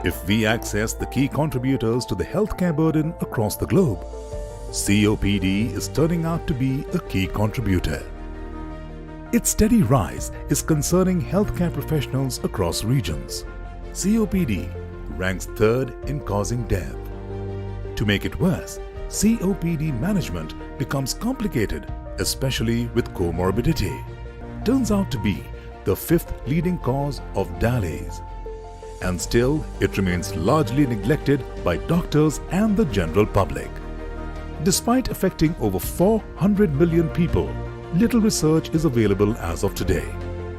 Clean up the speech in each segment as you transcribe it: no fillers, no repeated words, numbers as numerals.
If we access the key contributors to the healthcare burden across the globe, COPD is turning out to be a key contributor. Its steady rise is concerning healthcare professionals across regions. COPD ranks third in causing death. To make it worse, COPD management becomes complicated, especially with comorbidity. Turns out to be the fifth leading cause of dialysis. And still, it remains largely neglected by doctors and the general public. Despite affecting over 400 million people, little research is available as of today.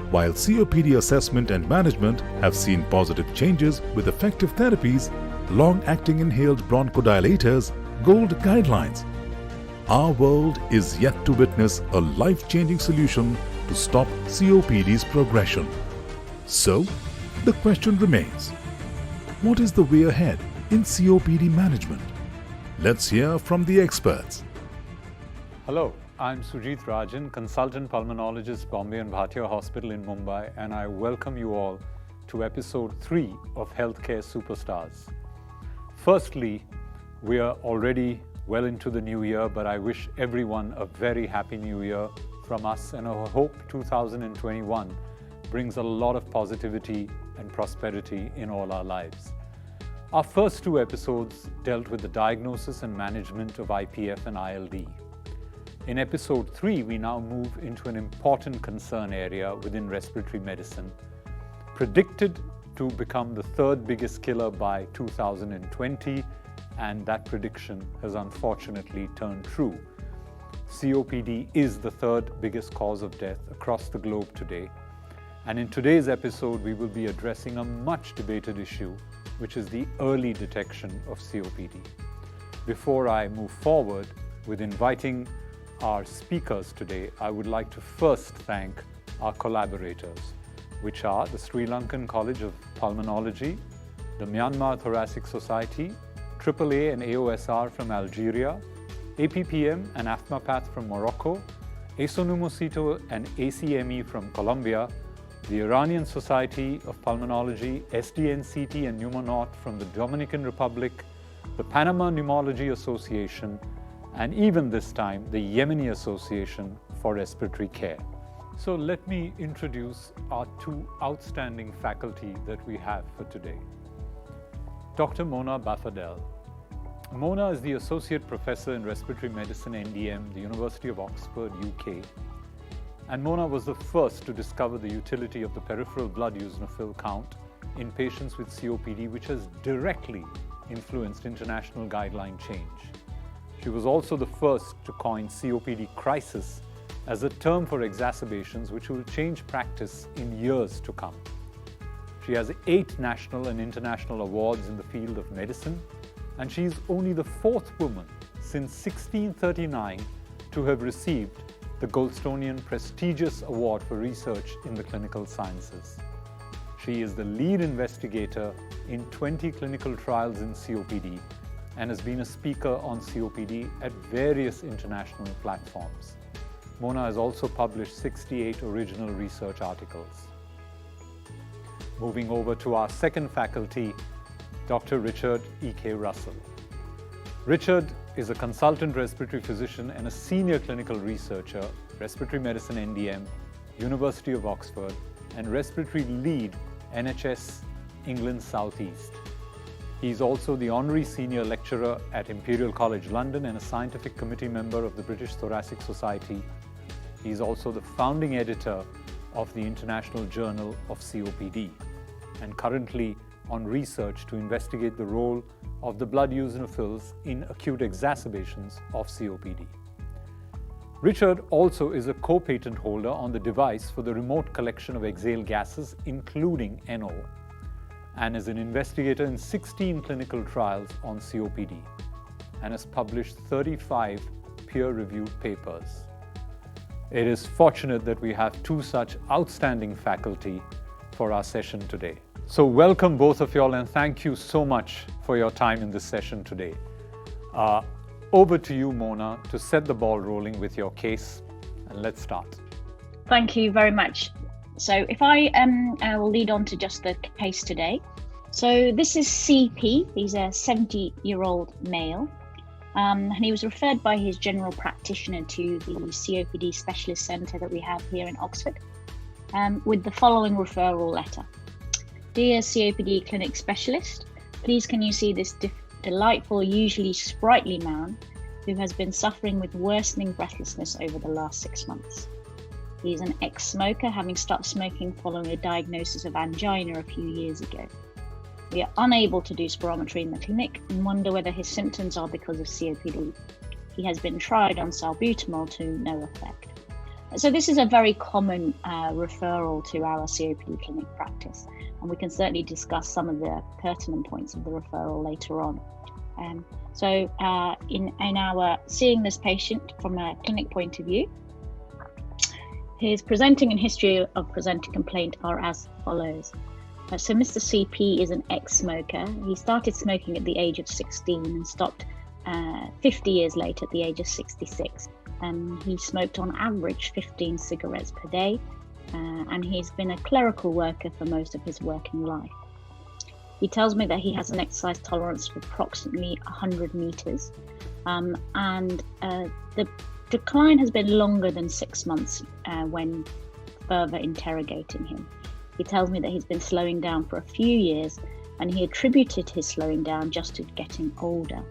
While COPD assessment and management have seen positive changes with effective therapies, long-acting inhaled bronchodilators, gold guidelines, our world is yet to witness a life-changing solution to stop COPD's progression. So, the question remains, what is the way ahead in COPD management? Let's hear from the experts. Hello, I'm Sujit Rajan, consultant pulmonologist, Bombay and Bhatia Hospital in Mumbai, and I welcome you all to episode 3 of Healthcare Superstars. Firstly, we are already well into the new year, but I wish everyone a very happy new year from us, and I hope 2021 brings a lot of positivity and prosperity in all our lives. Our first 2 episodes dealt with the diagnosis and management of IPF and ILD. In episode 3, we now move into an important concern area within respiratory medicine, predicted to become the third biggest killer by 2020, and that prediction has unfortunately turned true. COPD is the third biggest cause of death across the globe today. And in today's episode, we will be addressing a much debated issue, which is the early detection of COPD. Before I move forward with inviting our speakers today, I would like to first thank our collaborators, which are the Sri Lankan College of Pulmonology, the Myanmar Thoracic Society, AAA and AOSR from Algeria, APPM and AFMAPATH from Morocco, ASONUMOSITO and ACME from Colombia, the Iranian Society of Pulmonology, SDNCT and Pneumonaut from the Dominican Republic, the Panama Pneumology Association, and even this time, the Yemeni Association for Respiratory Care. So let me introduce our 2 outstanding faculty that we have for today. Dr. Mona Bafadel. Mona is the Associate Professor in Respiratory Medicine, NDM, the University of Oxford, UK. And Mona was the first to discover the utility of the peripheral blood eosinophil count in patients with COPD, which has directly influenced international guideline change. She was also the first to coin COPD crisis as a term for exacerbations which will change practice in years to come. She has 8 national and international awards in the field of medicine, and she is only the 4th woman since 1639 to have received the Goldstonian prestigious award for research in the clinical sciences. She is the lead investigator in 20 clinical trials in COPD and has been a speaker on COPD at various international platforms. Mona has also published 68 original research articles. Moving over to our second faculty, Dr. Richard E.K. Russell. Richard is a consultant respiratory physician and a senior clinical researcher, respiratory medicine NDM, University of Oxford, and respiratory lead, NHS England South East. He is also the honorary senior lecturer at Imperial College London and a scientific committee member of the British Thoracic Society. He is also the founding editor of the International Journal of COPD and currently on research to investigate the role of the blood eosinophils in acute exacerbations of COPD. Richard also is a co-patent holder on the device for the remote collection of exhaled gases, including NO, and is an investigator in 16 clinical trials on COPD and has published 35 peer-reviewed papers. It is fortunate that we have 2 such outstanding faculty for our session today. So welcome both of y'all, and thank you so much for your time in this session today. Over to you, Mona, to set the ball rolling with your case, and let's start. Thank you very much. So if I will lead on to just the case today. So this is CP. He's a 70-year-old male. And he was referred by his general practitioner to the COPD specialist centre that we have here in Oxford with the following referral letter. Dear COPD clinic specialist, please can you see this delightful, usually sprightly man who has been suffering with worsening breathlessness over the last 6 months. He is an ex-smoker, having stopped smoking following a diagnosis of angina a few years ago. We are unable to do spirometry in the clinic and wonder whether his symptoms are because of COPD. He has been tried on salbutamol to no effect. So this is a very common referral to our COPD clinic practice, and we can certainly discuss some of the pertinent points of the referral later on. In our seeing this patient from a clinic point of view, his presenting and history of presenting complaint are as follows. So Mr. CP is an ex-smoker. He started smoking at the age of 16 and stopped 50 years later at the age of 66. He smoked on average 15 cigarettes per day, and he's been a clerical worker for most of his working life. He tells me that he has an exercise tolerance of approximately 100 meters, and the decline has been longer than 6 months when further interrogating him. He tells me that he's been slowing down for a few years, and he attributed his slowing down just to getting older.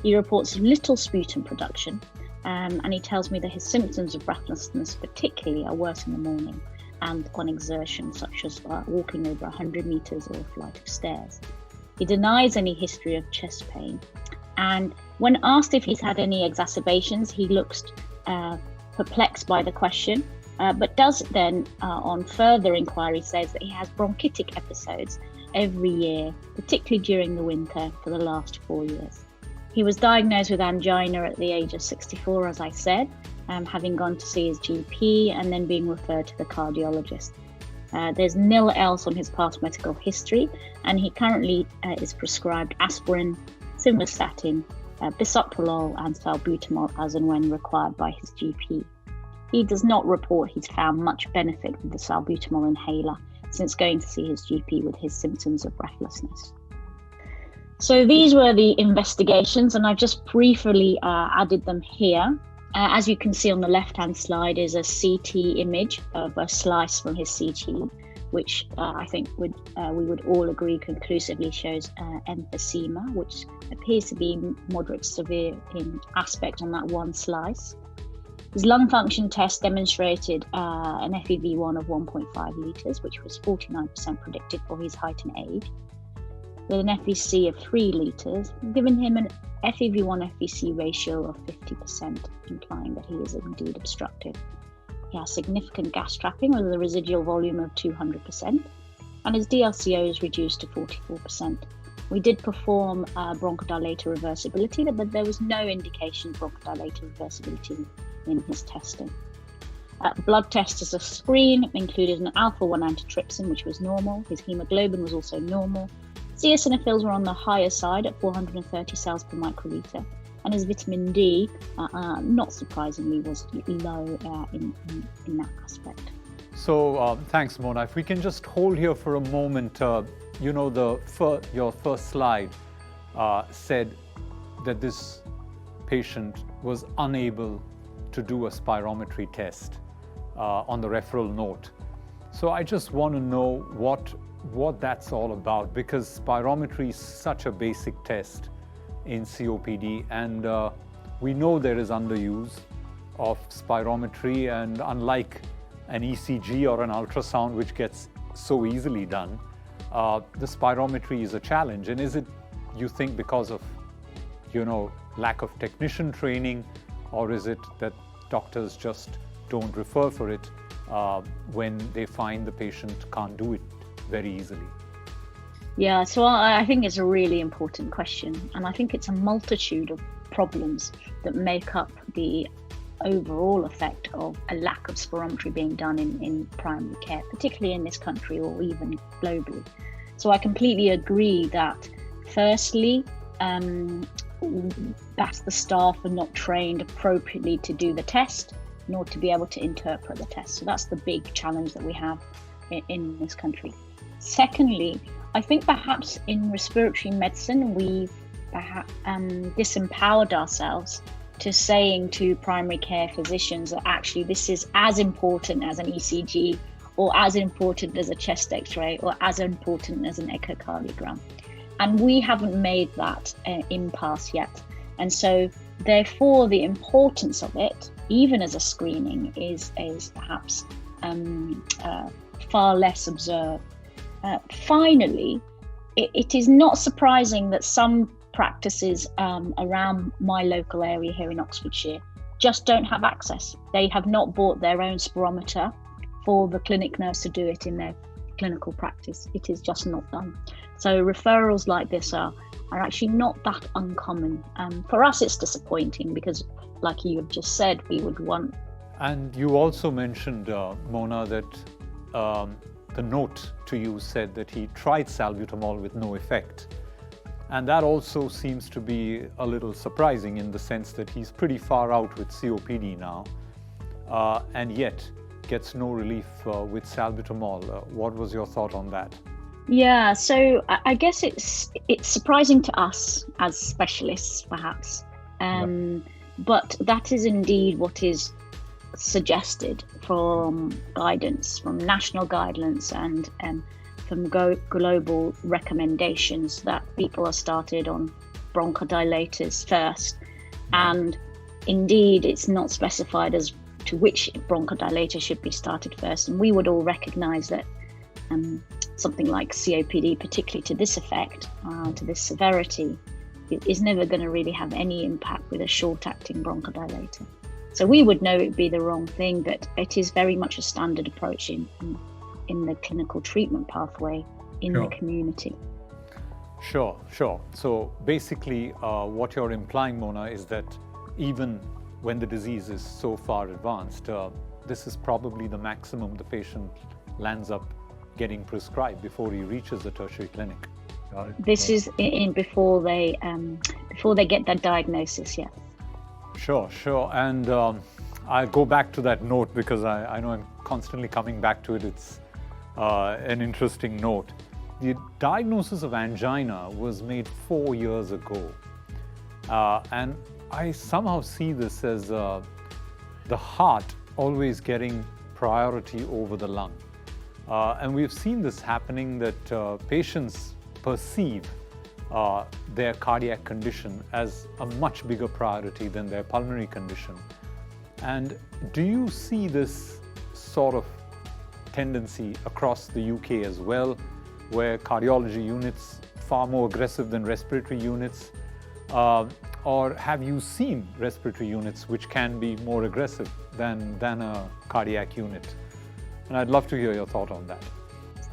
He reports little sputum production, and he tells me that his symptoms of breathlessness particularly are worse in the morning and on exertion, such as walking over 100 meters or a flight of stairs. He denies any history of chest pain, and when asked if he's had any exacerbations, he looks perplexed by the question, but does then, on further inquiry, says that he has bronchitic episodes every year, particularly during the winter, for the last 4 years. He was diagnosed with angina at the age of 64, as I said, having gone to see his GP and then being referred to the cardiologist. There's nil else on his past medical history, and he currently is prescribed aspirin, simvastatin, bisoprolol and salbutamol as and when required by his GP. He does not report he's found much benefit with the salbutamol inhaler since going to see his GP with his symptoms of breathlessness. So these were the investigations, and I've just briefly added them here. As you can see on the left-hand slide is a CT image of a slice from his CT, which I think we would all agree conclusively shows emphysema, which appears to be moderate to severe in aspect on that one slice. His lung function test demonstrated an FEV1 of 1.5 litres, which was 49% predicted for his height and age, with an FVC of 3 litres, giving him an FEV1 FVC ratio of 50%, implying that he is indeed obstructive. He has significant gas trapping with a residual volume of 200%, and his DLCO is reduced to 44%. We did perform bronchodilator reversibility, but there was no indication of bronchodilator reversibility in his testing. Blood tests as a screen included an alpha-1 antitrypsin, which was normal. His hemoglobin was also normal. Eosinophils were on the higher side at 430 cells per microliter, and his vitamin D, not surprisingly, was low in that aspect. So thanks, Mona. If we can just hold here for a moment, your first slide said that this patient was unable to do a spirometry test on the referral note. So I just want to know what that's all about, because spirometry is such a basic test in COPD, and we know there is underuse of spirometry, and unlike an ECG or an ultrasound, which gets so easily done, the spirometry is a challenge. And is it, you think, because of lack of technician training, or is it that doctors just don't refer for it when they find the patient can't do it very easily? Yeah, so I think it's a really important question, and I think it's a multitude of problems that make up the overall effect of a lack of spirometry being done in primary care, particularly in this country or even globally. So I completely agree that firstly, that the staff are not trained appropriately to do the test, nor to be able to interpret the test. So that's the big challenge that we have in this country. Secondly, I think perhaps in respiratory medicine, we've perhaps disempowered ourselves to saying to primary care physicians that actually this is as important as an ECG, or as important as a chest x-ray, or as important as an echocardiogram. And we haven't made that impasse yet. And so therefore the importance of it, even as a screening, is perhaps far less observed. Finally, it is not surprising that some practices around my local area here in Oxfordshire just don't have access. They have not bought their own spirometer for the clinic nurse to do it in their clinical practice. It is just not done. So referrals like this are actually not that uncommon. For us, it's disappointing because, like you have just said, we would want. And you also mentioned, Mona, that the note to you said that he tried salbutamol with no effect. And that also seems to be a little surprising in the sense that he's pretty far out with COPD now, and yet gets no relief with salbutamol. What was your thought on that? Yeah, so I guess it's surprising to us as specialists, perhaps, but that is indeed what is suggested from guidance, from national guidance, and from global recommendations, that people are started on bronchodilators first. And indeed, it's not specified as to which bronchodilator should be started first. And we would all recognize that something like COPD, particularly to this effect, to this severity, it is never going to really have any impact with a short-acting bronchodilator. So we would know it would be the wrong thing, but it is very much a standard approach in the clinical treatment pathway in the community. Sure. So basically what you're implying, Mona, is that even when the disease is so far advanced, this is probably the maximum the patient lands up getting prescribed before he reaches a tertiary clinic. This is before they get that diagnosis, yes. Sure. And I'll go back to that note because I know I'm constantly coming back to it. It's an interesting note. The diagnosis of angina was made 4 years ago. And I somehow see this as the heart always getting priority over the lung. And we've seen this happening, that patients perceive their cardiac condition as a much bigger priority than their pulmonary condition. And do you see this sort of tendency across the UK as well, where cardiology units far more aggressive than respiratory units? Or have you seen respiratory units which can be more aggressive than a cardiac unit? And I'd love to hear your thought on that.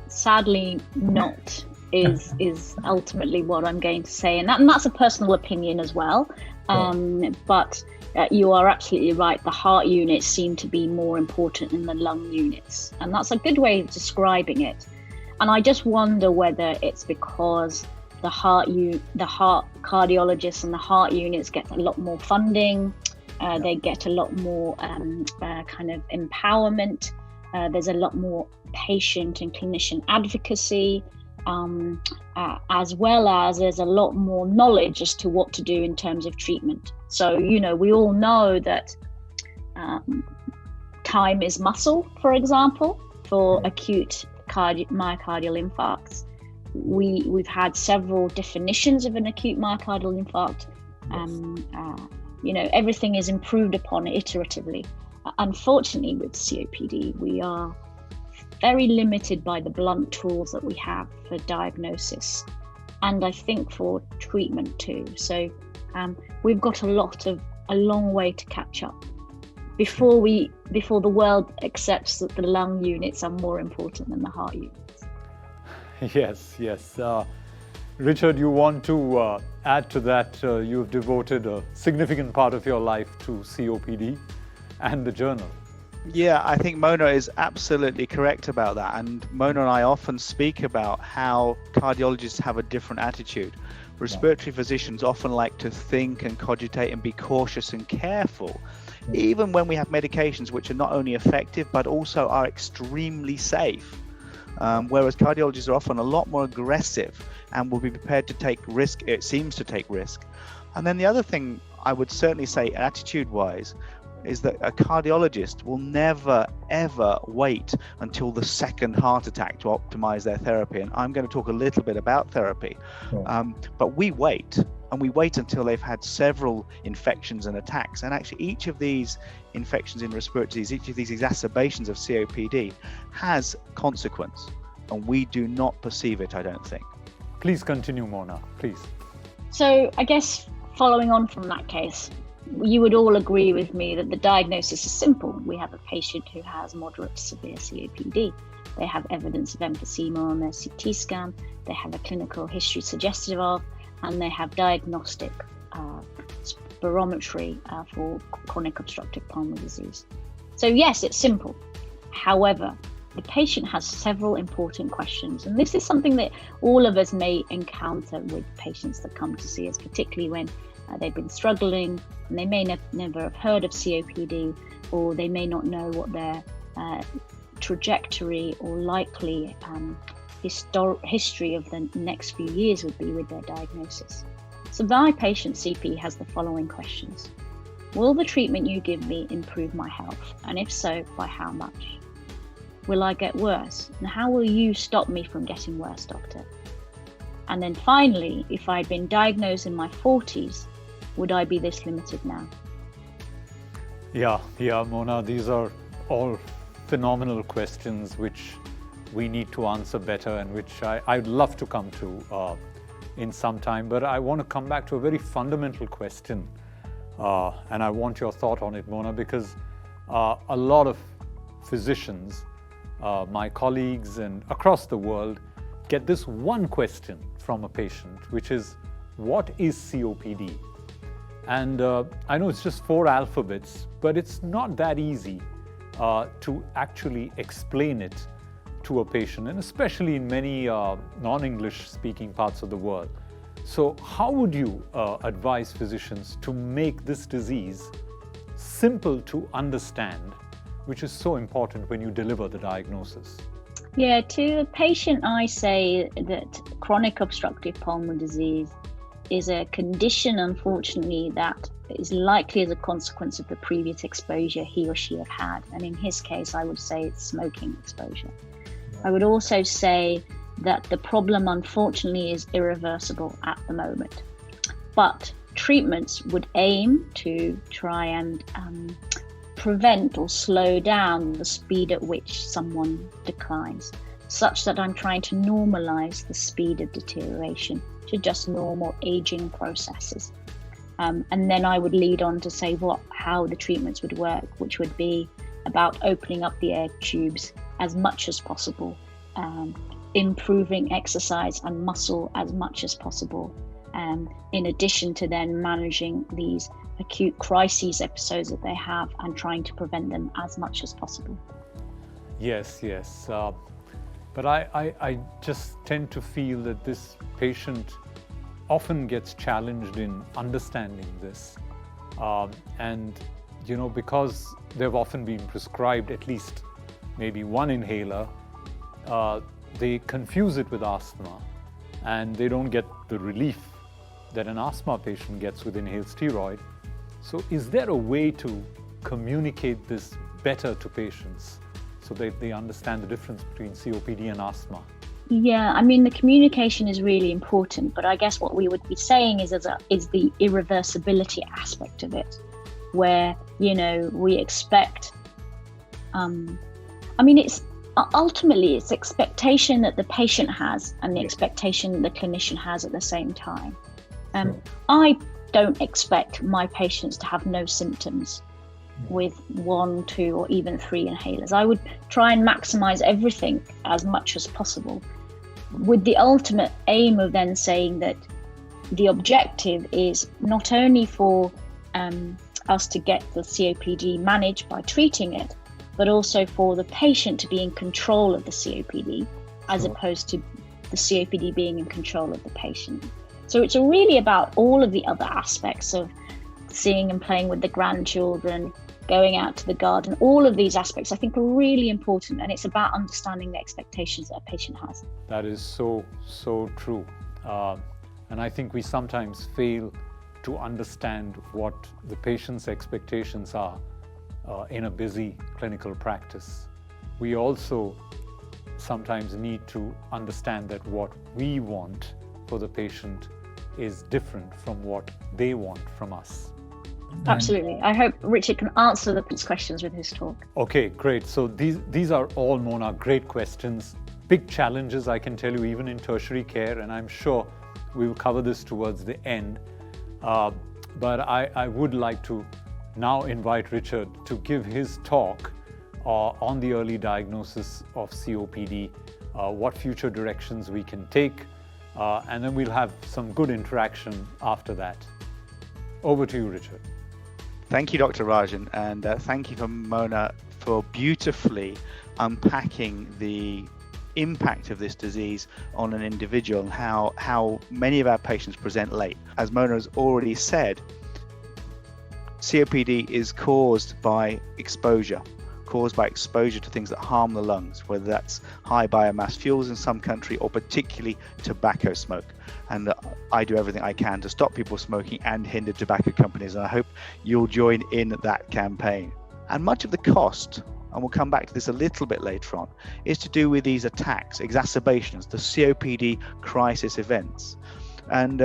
Sadly not is ultimately what I'm going to say, and that's a personal opinion as well. But you are absolutely right. The heart units seem to be more important than the lung units, and that's a good way of describing it. And I just wonder whether it's because the heart cardiologists and the heart units get a lot more funding. They get a lot more kind of empowerment. There's a lot more patient and clinician advocacy, as well as there's a lot more knowledge as to what to do in terms of treatment. So, we all know that time is muscle, for example, for acute myocardial infarcts. We've had several definitions of an acute myocardial infarct. Everything is improved upon iteratively. Unfortunately, with COPD, we are very limited by the blunt tools that we have for diagnosis, and I think for treatment too. So we've got a long way to catch up before the world accepts that the lung units are more important than the heart units. Yes. Richard, you want to add to that? You've devoted a significant part of your life to COPD and the journal. Yeah, I think Mona is absolutely correct about that. And Mona and I often speak about how cardiologists have a different attitude. Respiratory physicians often like to think and cogitate and be cautious and careful, even when we have medications which are not only effective but also are extremely safe. whereas cardiologists are often a lot more aggressive and will be prepared to take risk. It seems to take risk. And then the other thing I would certainly say attitude-wise is that a cardiologist will never, ever wait until the second heart attack to optimize their therapy. And I'm going to talk a little bit about therapy. But we wait, and we wait until they've had several infections and attacks. And actually, each of these infections in respiratory disease, each of these exacerbations of COPD has consequence. And we do not perceive it, I don't think. Please continue, Mona, please. So I guess following on from that case, you would all agree with me that the diagnosis is simple. We have a patient who has moderate to severe COPD. They have evidence of emphysema on their CT scan. They have a clinical history suggestive of, and they have diagnostic spirometry for chronic obstructive pulmonary disease. So yes, it's simple. However, the patient has several important questions, and this is something that all of us may encounter with patients that come to see us, particularly when they've been struggling and they may never have heard of COPD, or they may not know what their trajectory or likely history of the next few years would be with their diagnosis. So my patient CP has the following questions. Will the treatment you give me improve my health? And if so, by how much? Will I get worse? And how will you stop me from getting worse, doctor? And then finally, if I'd been diagnosed in my 40s, would I be this limited now? Yeah, Mona, these are all phenomenal questions which we need to answer better, and which I'd love to come to in some time. But I want to come back to a very fundamental question, and I want your thought on it, Mona, because a lot of physicians, my colleagues and across the world, get this one question from a patient, which is, what is COPD? And I know it's just 4 alphabets, but it's not that easy to actually explain it to a patient, and especially in many non-English speaking parts of the world. So how would you advise physicians to make this disease simple to understand, which is so important when you deliver the diagnosis? Yeah, to a patient, I say that chronic obstructive pulmonary disease is a condition, unfortunately, that is likely as a consequence of the previous exposure he or she have had. And in his case, I would say it's smoking exposure. I would also say that the problem, unfortunately, is irreversible at the moment. But treatments would aim to try and prevent or slow down the speed at which someone declines, such that I'm trying to normalize the speed of deterioration to just normal aging processes. And then I would lead on to say how the treatments would work, which would be about opening up the air tubes as much as possible, improving exercise and muscle as much as possible, in addition to then managing these acute crises episodes that they have and trying to prevent them as much as possible. Yes. But I just tend to feel that this patient often gets challenged in understanding this. And, because they've often been prescribed at least maybe one inhaler, they confuse it with asthma, and they don't get the relief that an asthma patient gets with inhaled steroid. So is there a way to communicate this better to patients so that they understand the difference between COPD and asthma? Yeah, the communication is really important, but I guess what we would be saying is the irreversibility aspect of it, where, we expect, it's ultimately it's expectation that the patient has and the expectation that the clinician has at the same time. I don't expect my patients to have no symptoms with 1, 2, or even 3 inhalers. I would try and maximize everything as much as possible, with the ultimate aim of then saying that the objective is not only for us to get the COPD managed by treating it, but also for the patient to be in control of the COPD, as opposed to the COPD being in control of the patient. So it's really about all of the other aspects of seeing and playing with the grandchildren, going out to the garden. All of these aspects I think are really important, and it's about understanding the expectations that a patient has. That is so true. And I think we sometimes fail to understand what the patient's expectations are in a busy clinical practice. We also sometimes need to understand that what we want for the patient is different from what they want from us. Absolutely. I hope Richard can answer the questions with his talk. Okay, great. So these are all, Mona, great questions. Big challenges, I can tell you, even in tertiary care, and I'm sure we will cover this towards the end. But I would like to now invite Richard to give his talk on the early diagnosis of COPD, what future directions we can take, and then we'll have some good interaction after that. Over to you, Richard. Thank you, Dr. Rajan, and thank you for Mona for beautifully unpacking the impact of this disease on an individual and how many of our patients present late. As Mona has already said, COPD is caused by exposure to things that harm the lungs, whether that's high biomass fuels in some country or particularly tobacco smoke. And I do everything I can to stop people smoking and hinder tobacco companies, and I hope you'll join in that campaign. And much of the cost, and we'll come back to this a little bit later on, is to do with these attacks, exacerbations, the COPD crisis events. And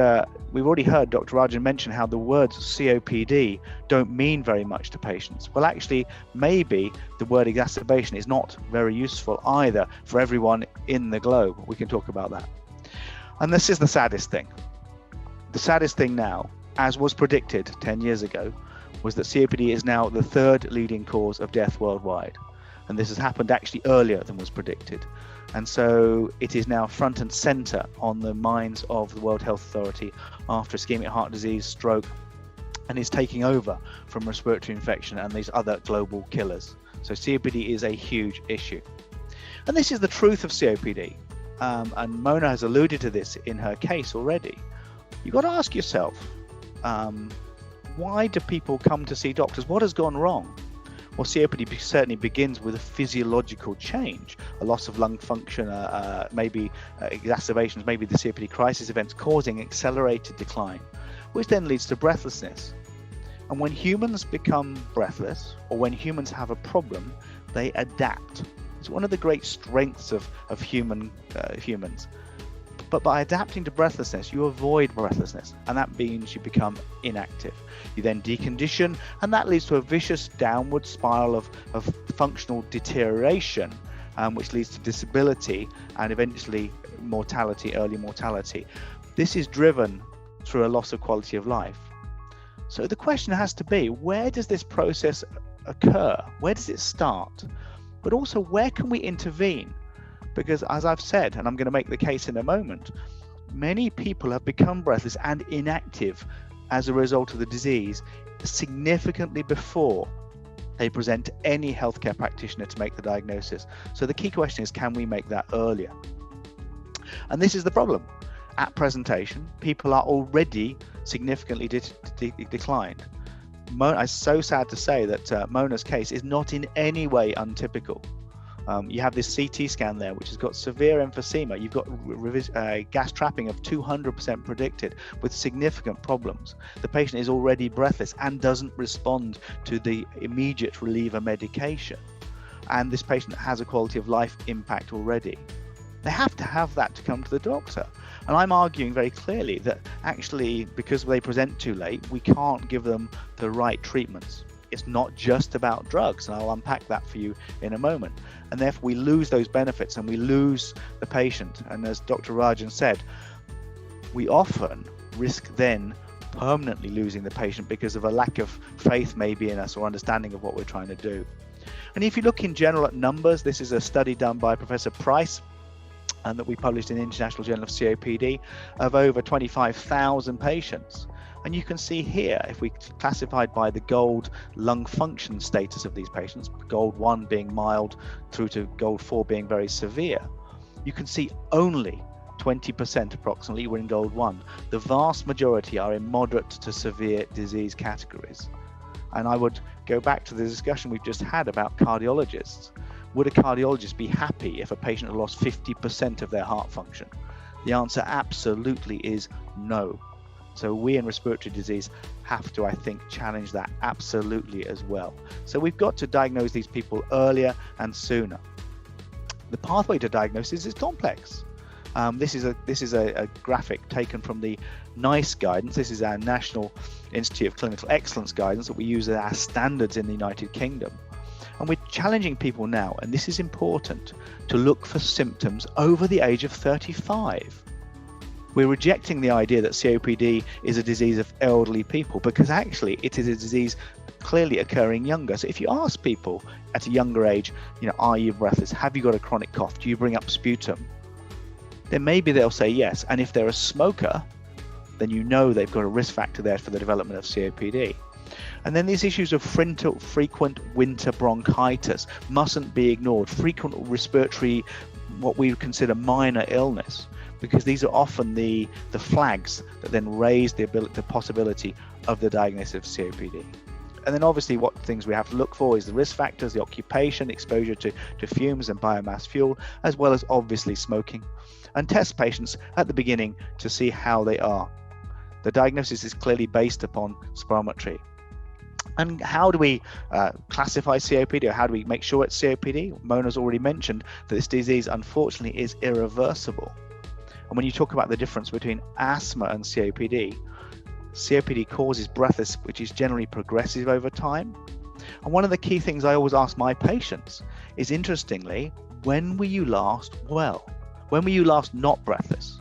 we've already heard Dr. Rajan mention how the words COPD don't mean very much to patients. Well, actually, maybe the word exacerbation is not very useful either for everyone in the globe. We can talk about that. And this is the saddest thing. The saddest thing now, as was predicted 10 years ago, was that COPD is now the third leading cause of death worldwide. And this has happened actually earlier than was predicted. And so it is now front and center on the minds of the World Health Authority after ischemic heart disease, stroke, and is taking over from respiratory infection and these other global killers. So COPD is a huge issue. And this is the truth of COPD. And Mona has alluded to this in her case already. You've got to ask yourself, why do people come to see doctors? What has gone wrong? Well, COPD certainly begins with a physiological change, a loss of lung function, maybe exacerbations, maybe the COPD crisis events causing accelerated decline, which then leads to breathlessness. And when humans become breathless, or when humans have a problem, they adapt. It's one of the great strengths of humans. But by adapting to breathlessness, you avoid breathlessness, and that means you become inactive. You then decondition, and that leads to a vicious downward spiral of functional deterioration, which leads to disability and eventually mortality, early mortality. This is driven through a loss of quality of life. So the question has to be, where does this process occur? Where does it start? But also, where can we intervene? Because as I've said, and I'm going to make the case in a moment, many people have become breathless and inactive as a result of the disease significantly before they present to any healthcare practitioner to make the diagnosis. So the key question is, can we make that earlier? And this is the problem. At presentation, people are already significantly declined. It's so sad to say that Mona's case is not in any way untypical. You have this CT scan there, which has got severe emphysema. You've got gas trapping of 200% predicted with significant problems. The patient is already breathless and doesn't respond to the immediate reliever medication. And this patient has a quality of life impact already. They have to have that to come to the doctor. And I'm arguing very clearly that actually, because they present too late, we can't give them the right treatments. It's not just about drugs, and I'll unpack that for you in a moment. And therefore we lose those benefits and we lose the patient. And as Dr. Rajan said, we often risk then permanently losing the patient because of a lack of faith maybe in us or understanding of what we're trying to do. And if you look in general at numbers, this is a study done by Professor Price and that we published in the International Journal of COPD of over 25,000 patients. And you can see here, if we classified by the gold lung function status of these patients, gold 1 being mild through to gold 4 being very severe, you can see only 20% approximately were in gold 1. The vast majority are in moderate to severe disease categories. And I would go back to the discussion we've just had about cardiologists. Would a cardiologist be happy if a patient had lost 50% of their heart function? The answer absolutely is no. So we in respiratory disease have to, I think, challenge that absolutely as well. So we've got to diagnose these people earlier and sooner. The pathway to diagnosis is complex. This is a graphic taken from the NICE guidance. This is our National Institute of Clinical Excellence guidance that we use as our standards in the United Kingdom. And we're challenging people now, and this is important, to look for symptoms over the age of 35. We're rejecting the idea that COPD is a disease of elderly people, because actually it is a disease clearly occurring younger. So if you ask people at a younger age, are you breathless? Have you got a chronic cough? Do you bring up sputum? Then maybe they'll say yes. And if they're a smoker, then they've got a risk factor there for the development of COPD. And then these issues of frequent winter bronchitis mustn't be ignored. Frequent respiratory, what we consider minor illness, because these are often the flags that then raise the possibility of the diagnosis of COPD. And then obviously what things we have to look for is the risk factors, the occupation, exposure to fumes and biomass fuel, as well as obviously smoking. And test patients at the beginning to see how they are. The diagnosis is clearly based upon spirometry. And how do we classify COPD, or how do we make sure it's COPD? Mona's already mentioned that this disease unfortunately is irreversible. And when you talk about the difference between asthma and COPD causes breathlessness, which is generally progressive over time. And one of the key things I always ask my patients is, interestingly, when were you last well? When were you last not breathless?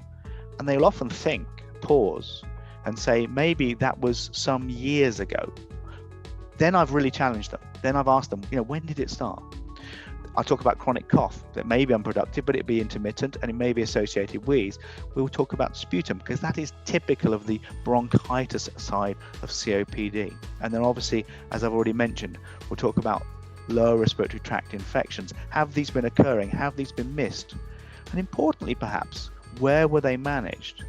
And they'll often think, pause, and say, maybe that was some years ago. Then I've really challenged them. Then I've asked them, when did it start? I'll talk about chronic cough that may be unproductive, but it be intermittent and it may be associated with wheeze. We'll talk about sputum because that is typical of the bronchitis side of COPD. And then obviously, as I've already mentioned, we'll talk about lower respiratory tract infections. Have these been occurring? Have these been missed? And importantly, perhaps, where were they managed?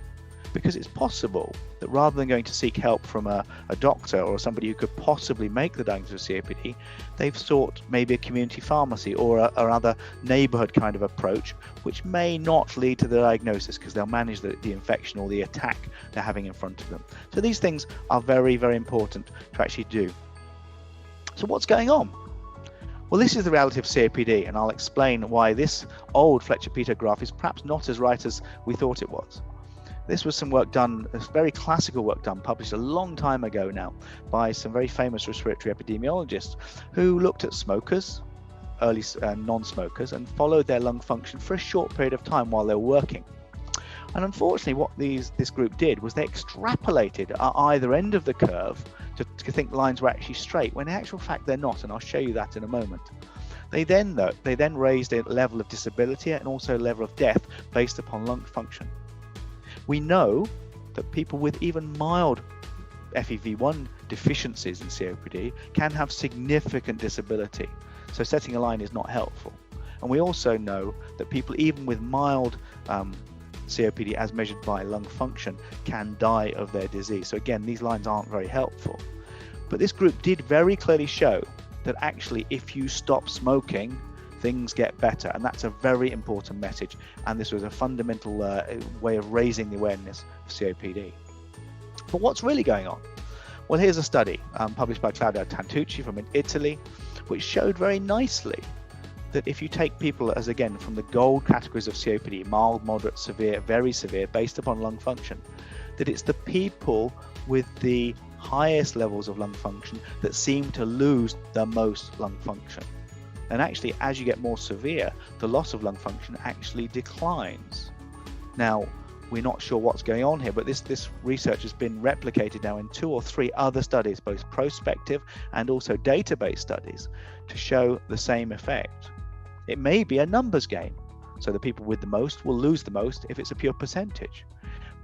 Because it's possible that rather than going to seek help from a doctor or somebody who could possibly make the diagnosis of COPD, they've sought maybe a community pharmacy or other neighborhood kind of approach, which may not lead to the diagnosis because they'll manage the infection or the attack they're having in front of them. So these things are very, very important to actually do. So what's going on? Well, this is the reality of COPD, and I'll explain why this old Fletcher-Peter graph is perhaps not as right as we thought it was. This was some work done, very classical work done, published a long time ago now by some very famous respiratory epidemiologists who looked at smokers, early non-smokers, and followed their lung function for a short period of time while they were working. And unfortunately, what this group did was they extrapolated at either end of the curve to think lines were actually straight, when in actual fact they're not, and I'll show you that in a moment. They then raised a level of disability and also a level of death based upon lung function. We know that people with even mild FEV1 deficiencies in COPD can have significant disability, so setting a line is not helpful. And we also know that people even with mild COPD as measured by lung function can die of their disease. So again, these lines aren't very helpful. But this group did very clearly show that actually if you stop smoking, things get better, and that's a very important message, and this was a fundamental way of raising the awareness of COPD. But what's really going on? Well, here's a study published by Claudio Tantucci from Italy, which showed very nicely that if you take people as, again, from the gold categories of COPD, mild, moderate, severe, very severe, based upon lung function, that it's the people with the highest levels of lung function that seem to lose the most lung function. And actually, as you get more severe, the loss of lung function actually declines. Now, we're not sure what's going on here, but this research has been replicated now in 2 or 3 other studies, both prospective and also database studies, to show the same effect. It may be a numbers game, so the people with the most will lose the most if it's a pure percentage.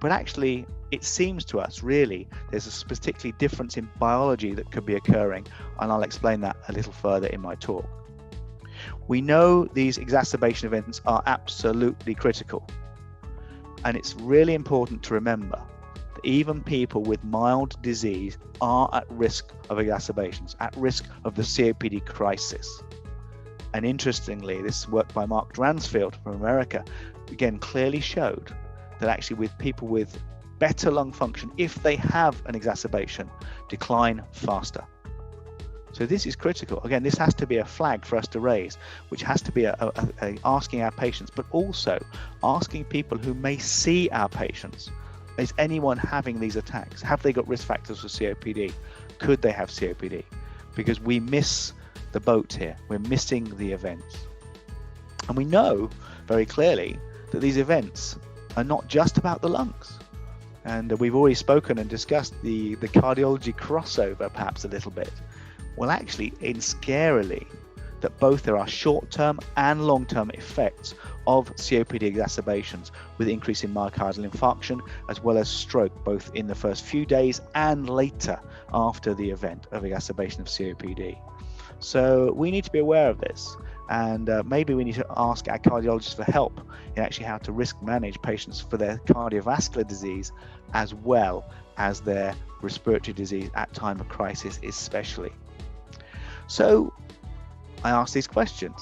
But actually, it seems to us really there's a particularly difference in biology that could be occurring, and I'll explain that a little further in my talk. We know these exacerbation events are absolutely critical, and it's really important to remember that even people with mild disease are at risk of exacerbations, at risk of the COPD crisis. And interestingly, this work by Mark Dransfield from America, again, clearly showed that actually with people with better lung function, if they have an exacerbation, decline faster. So this is critical. Again, this has to be a flag for us to raise, which has to be asking our patients, but also asking people who may see our patients, is anyone having these attacks? Have they got risk factors for COPD? Could they have COPD? Because we miss the boat here. We're missing the events. And we know very clearly that these events are not just about the lungs. And we've already spoken and discussed the cardiology crossover perhaps a little bit. Well, actually, it's scarily that both there are short-term and long-term effects of COPD exacerbations with increase in myocardial infarction as well as stroke, both in the first few days and later after the event of exacerbation of COPD. So we need to be aware of this, and maybe we need to ask our cardiologists for help in actually how to risk manage patients for their cardiovascular disease as well as their respiratory disease at time of crisis especially. So I asked these questions.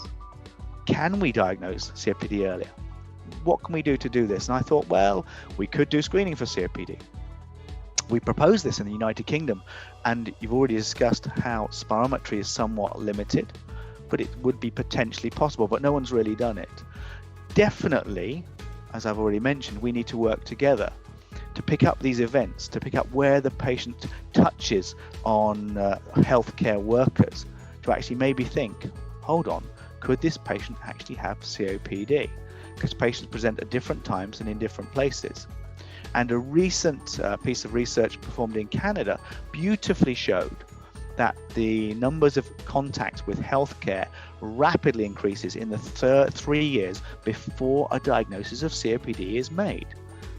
Can we diagnose COPD earlier? What can we do to do this? And I thought, well, we could do screening for COPD. We proposed this in the United Kingdom, and you've already discussed how spirometry is somewhat limited, but it would be potentially possible, but no one's really done it. Definitely, as I've already mentioned, we need to work together to pick up these events, to pick up where the patient touches on healthcare workers, to actually maybe think, hold on, could this patient actually have COPD? Because patients present at different times and in different places. And a recent piece of research performed in Canada beautifully showed that the numbers of contacts with healthcare rapidly increases in the 3 years before a diagnosis of COPD is made.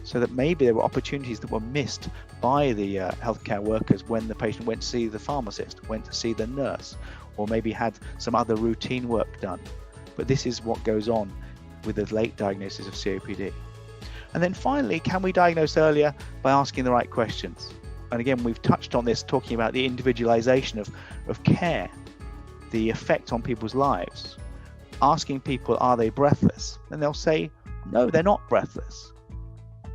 So that maybe there were opportunities that were missed by the healthcare workers when the patient went to see the pharmacist, went to see the nurse, or maybe had some other routine work done. But this is what goes on with the late diagnosis of COPD. And then finally, can we diagnose earlier by asking the right questions? And again, we've touched on this, talking about the individualization of care, the effect on people's lives. Asking people, are they breathless? And they'll say, no, they're not breathless.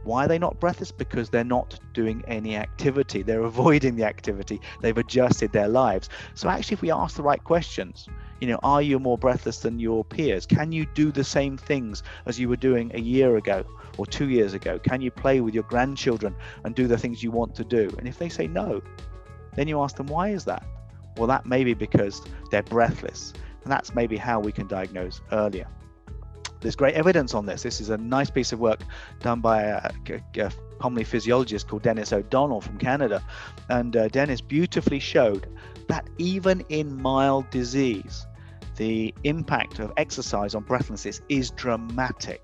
Why are they not breathless? Because they're not doing any activity. They're avoiding the activity. They've adjusted their lives. So actually, if we ask the right questions, are you more breathless than your peers? Can you do the same things as you were doing a year ago or 2 years ago? Can you play with your grandchildren and do the things you want to do? And if they say no, then you ask them, why is that? Well, that may be because they're breathless. And that's maybe how we can diagnose earlier. There's great evidence on this. This is a nice piece of work done by a pulmonary physiologist called Dennis O'Donnell from Canada. And Dennis beautifully showed that even in mild disease, the impact of exercise on breathlessness is dramatic.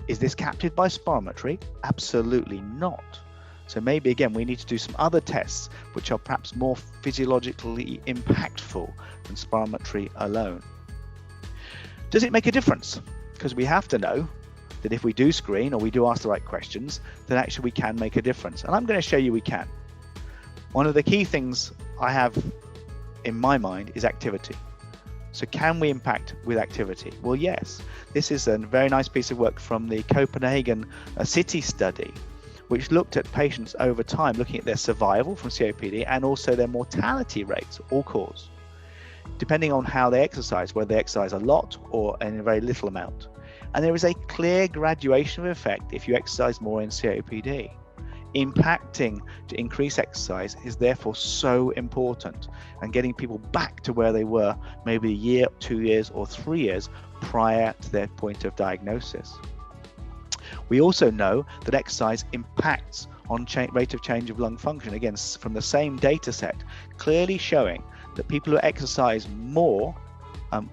Is this captured by spirometry? Absolutely not. So maybe again, we need to do some other tests which are perhaps more physiologically impactful than spirometry alone. Does it make a difference? Because we have to know that if we do screen or we do ask the right questions, then actually we can make a difference. And I'm going to show you we can. One of the key things I have in my mind is activity. So can we impact with activity? Well, yes. This is a very nice piece of work from the Copenhagen city study, which looked at patients over time, looking at their survival from COPD and also their mortality rates, all cause, depending on how they exercise, whether they exercise a lot or in a very little amount. And there is a clear graduation of effect if you exercise more in COPD. Impacting to increase exercise is therefore so important, and getting people back to where they were maybe a year, 2 years or 3 years prior to their point of diagnosis. We also know that exercise impacts on rate of change of lung function, again from the same data set, clearly showing that people who exercise more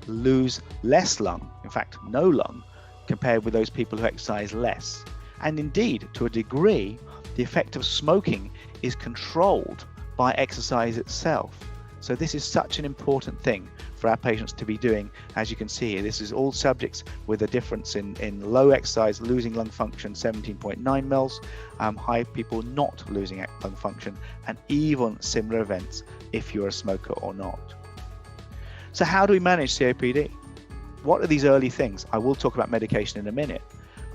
lose less lung, in fact no lung, compared with those people who exercise less. And indeed, to a degree, the effect of smoking is controlled by exercise itself. So this is such an important thing for our patients to be doing. As you can see here, this is all subjects with a difference in low exercise losing lung function 17.9 mils, high people not losing lung function, and even similar events if you're a smoker or not. So how do we manage COPD? What are these early things? I will talk about medication in a minute,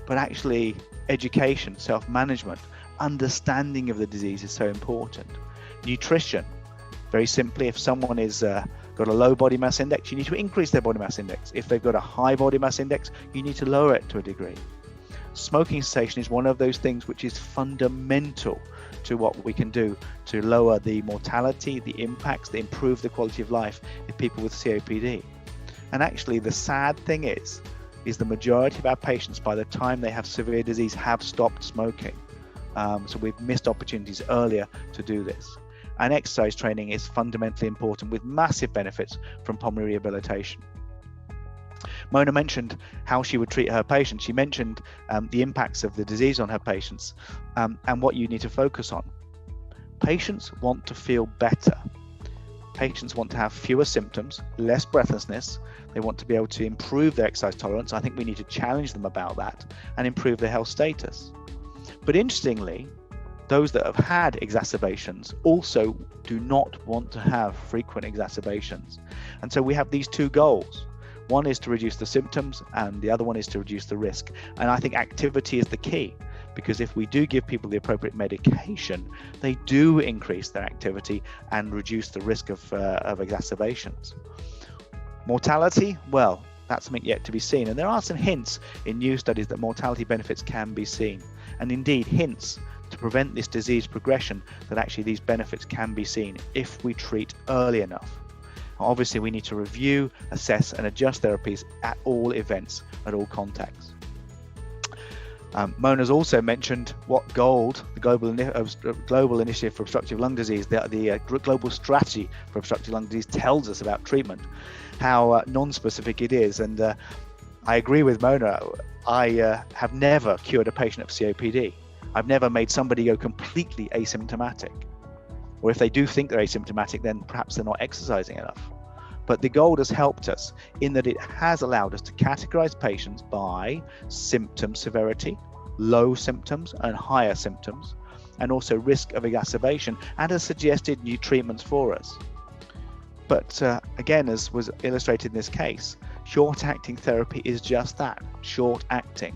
but actually education, self-management, understanding of the disease is so important. Nutrition, very simply, if someone is got a low body mass index, you need to increase their body mass index. If they've got a high body mass index, you need to lower it to a degree. Smoking cessation is one of those things which is fundamental to what we can do to lower the mortality, the impacts, to improve the quality of life in people with COPD. And actually, the sad thing is the majority of our patients, by the time they have severe disease, have stopped smoking. So we've missed opportunities earlier to do this. And exercise training is fundamentally important with massive benefits from pulmonary rehabilitation. Mona mentioned how she would treat her patients. She mentioned the impacts of the disease on her patients and what you need to focus on. Patients want to feel better. Patients want to have fewer symptoms, less breathlessness. They want to be able to improve their exercise tolerance. I think we need to challenge them about that and improve their health status. But interestingly, those that have had exacerbations also do not want to have frequent exacerbations. And so we have these two goals. One is to reduce the symptoms and the other one is to reduce the risk. And I think activity is the key, because if we do give people the appropriate medication, they do increase their activity and reduce the risk of exacerbations. Mortality, well, that's something yet to be seen. And there are some hints in new studies that mortality benefits can be seen. And indeed, hints to prevent this disease progression that actually these benefits can be seen if we treat early enough. Obviously, we need to review, assess, and adjust therapies at all events, at all contexts. Mona's also mentioned what GOLD, the Global Initiative for Obstructive Lung Disease, the global strategy for obstructive lung disease tells us about treatment, how non-specific it is. And I agree with Mona. I have never cured a patient of COPD. I've never made somebody go completely asymptomatic. Or if they do think they're asymptomatic, then perhaps they're not exercising enough. But the GOLD has helped us in that it has allowed us to categorize patients by symptom severity, low symptoms and higher symptoms, and also risk of exacerbation, and has suggested new treatments for us. But again, as was illustrated in this case, short-acting therapy is just that, short-acting.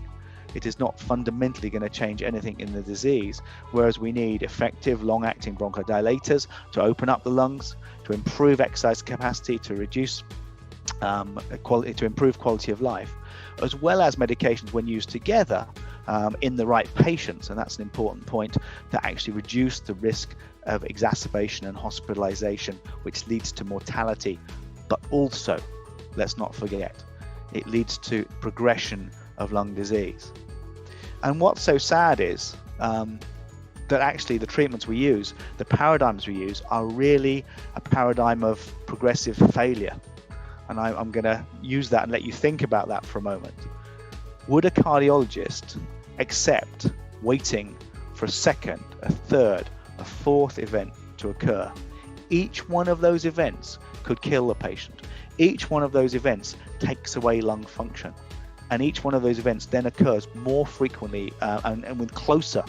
It is not fundamentally going to change anything in the disease, whereas we need effective long-acting bronchodilators to open up the lungs, to improve exercise capacity, to reduce to improve quality of life, as well as medications when used together in the right patients, and that's an important point, to actually reduce the risk of exacerbation and hospitalization, which leads to mortality. But also, let's not forget, it leads to progression of lung disease. And what's so sad is that actually the treatments we use, the paradigms we use, are really a paradigm of progressive failure. And I'm going to use that and let you think about that for a moment. Would a cardiologist accept waiting for a second, a third, a fourth event to occur? Each one of those events could kill the patient. Each one of those events takes away lung function. And each one of those events then occurs more frequently and with closer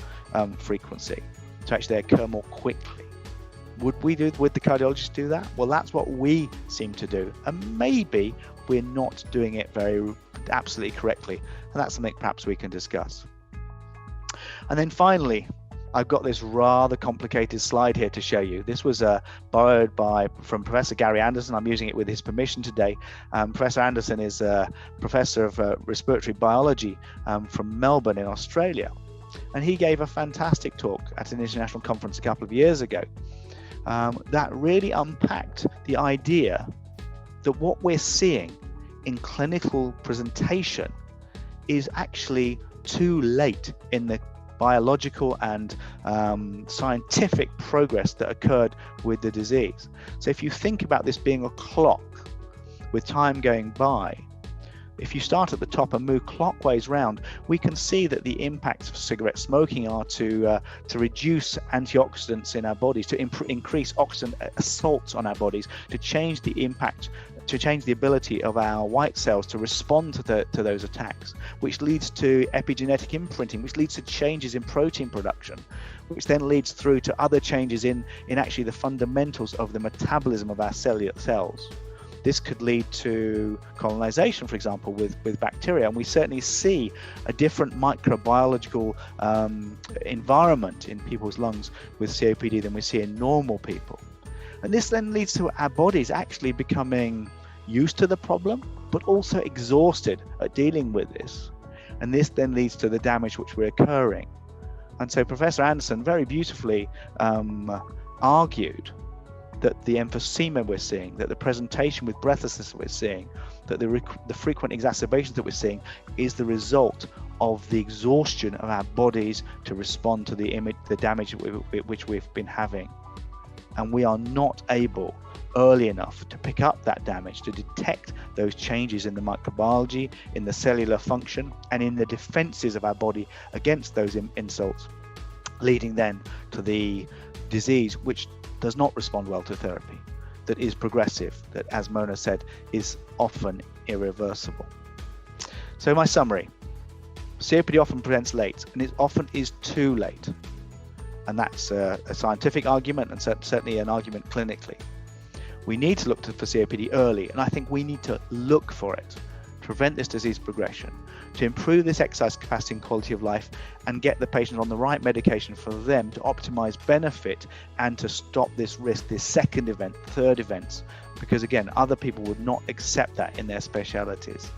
frequency to actually occur more quickly. Would the cardiologist do that? Well, that's what we seem to do. And maybe we're not doing it absolutely correctly. And that's something perhaps we can discuss. And then finally, I've got this rather complicated slide here to show you. This was borrowed from Professor Gary Anderson. I'm using it with his permission today. Professor Anderson is a professor of respiratory biology from Melbourne in Australia. And he gave a fantastic talk at an international conference a couple of years ago that really unpacked the idea that what we're seeing in clinical presentation is actually too late in the biological and scientific progress that occurred with the disease. So if you think about this being a clock with time going by, If you start at the top and move clockwise round, we can see that the impacts of cigarette smoking are to reduce antioxidants in our bodies, to increase oxidant assaults on our bodies, to change the impact, to change the ability of our white cells to respond to those attacks, which leads to epigenetic imprinting, which leads to changes in protein production, which then leads through to other changes in actually the fundamentals of the metabolism of our cellular cells. This could lead to colonization, for example, with bacteria, and we certainly see a different microbiological environment in people's lungs with COPD than we see in normal people. And this then leads to our bodies actually becoming used to the problem, but also exhausted at dealing with this. And this then leads to the damage which we're occurring. And so Professor Anderson very beautifully argued that the emphysema we're seeing, that the presentation with breathlessness we're seeing, that the frequent exacerbations that we're seeing is the result of the exhaustion of our bodies to respond to the damage which we've been having. And we are not able early enough to pick up that damage, to detect those changes in the microbiology, in the cellular function, and in the defenses of our body against those insults, leading then to the disease which does not respond well to therapy, that is progressive, that, as Mona said, is often irreversible. So my summary: COPD often presents late, and it often is too late. And that's a scientific argument, and certainly an argument clinically. We need to look for COPD early, and I think we need to look for it, to prevent this disease progression, to improve this exercise capacity and quality of life, and get the patient on the right medication for them to optimize benefit and to stop this risk, this second event, third events, because again, other people would not accept that in their specialities.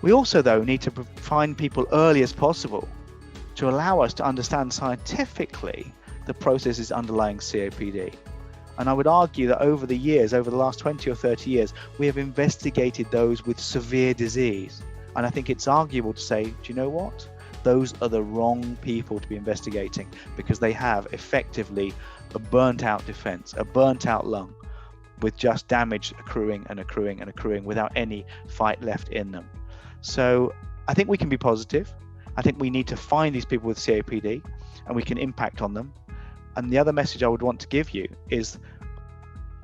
We also, though, need to find people early as possible to allow us to understand scientifically the processes underlying COPD. And I would argue that over the years, over the last 20 or 30 years, we have investigated those with severe disease. And I think it's arguable to say, do you know what? Those are the wrong people to be investigating, because they have effectively a burnt out defense, a burnt out lung, with just damage accruing and accruing and accruing without any fight left in them. So I think we can be positive. I think we need to find these people with COPD and we can impact on them. And the other message I would want to give you is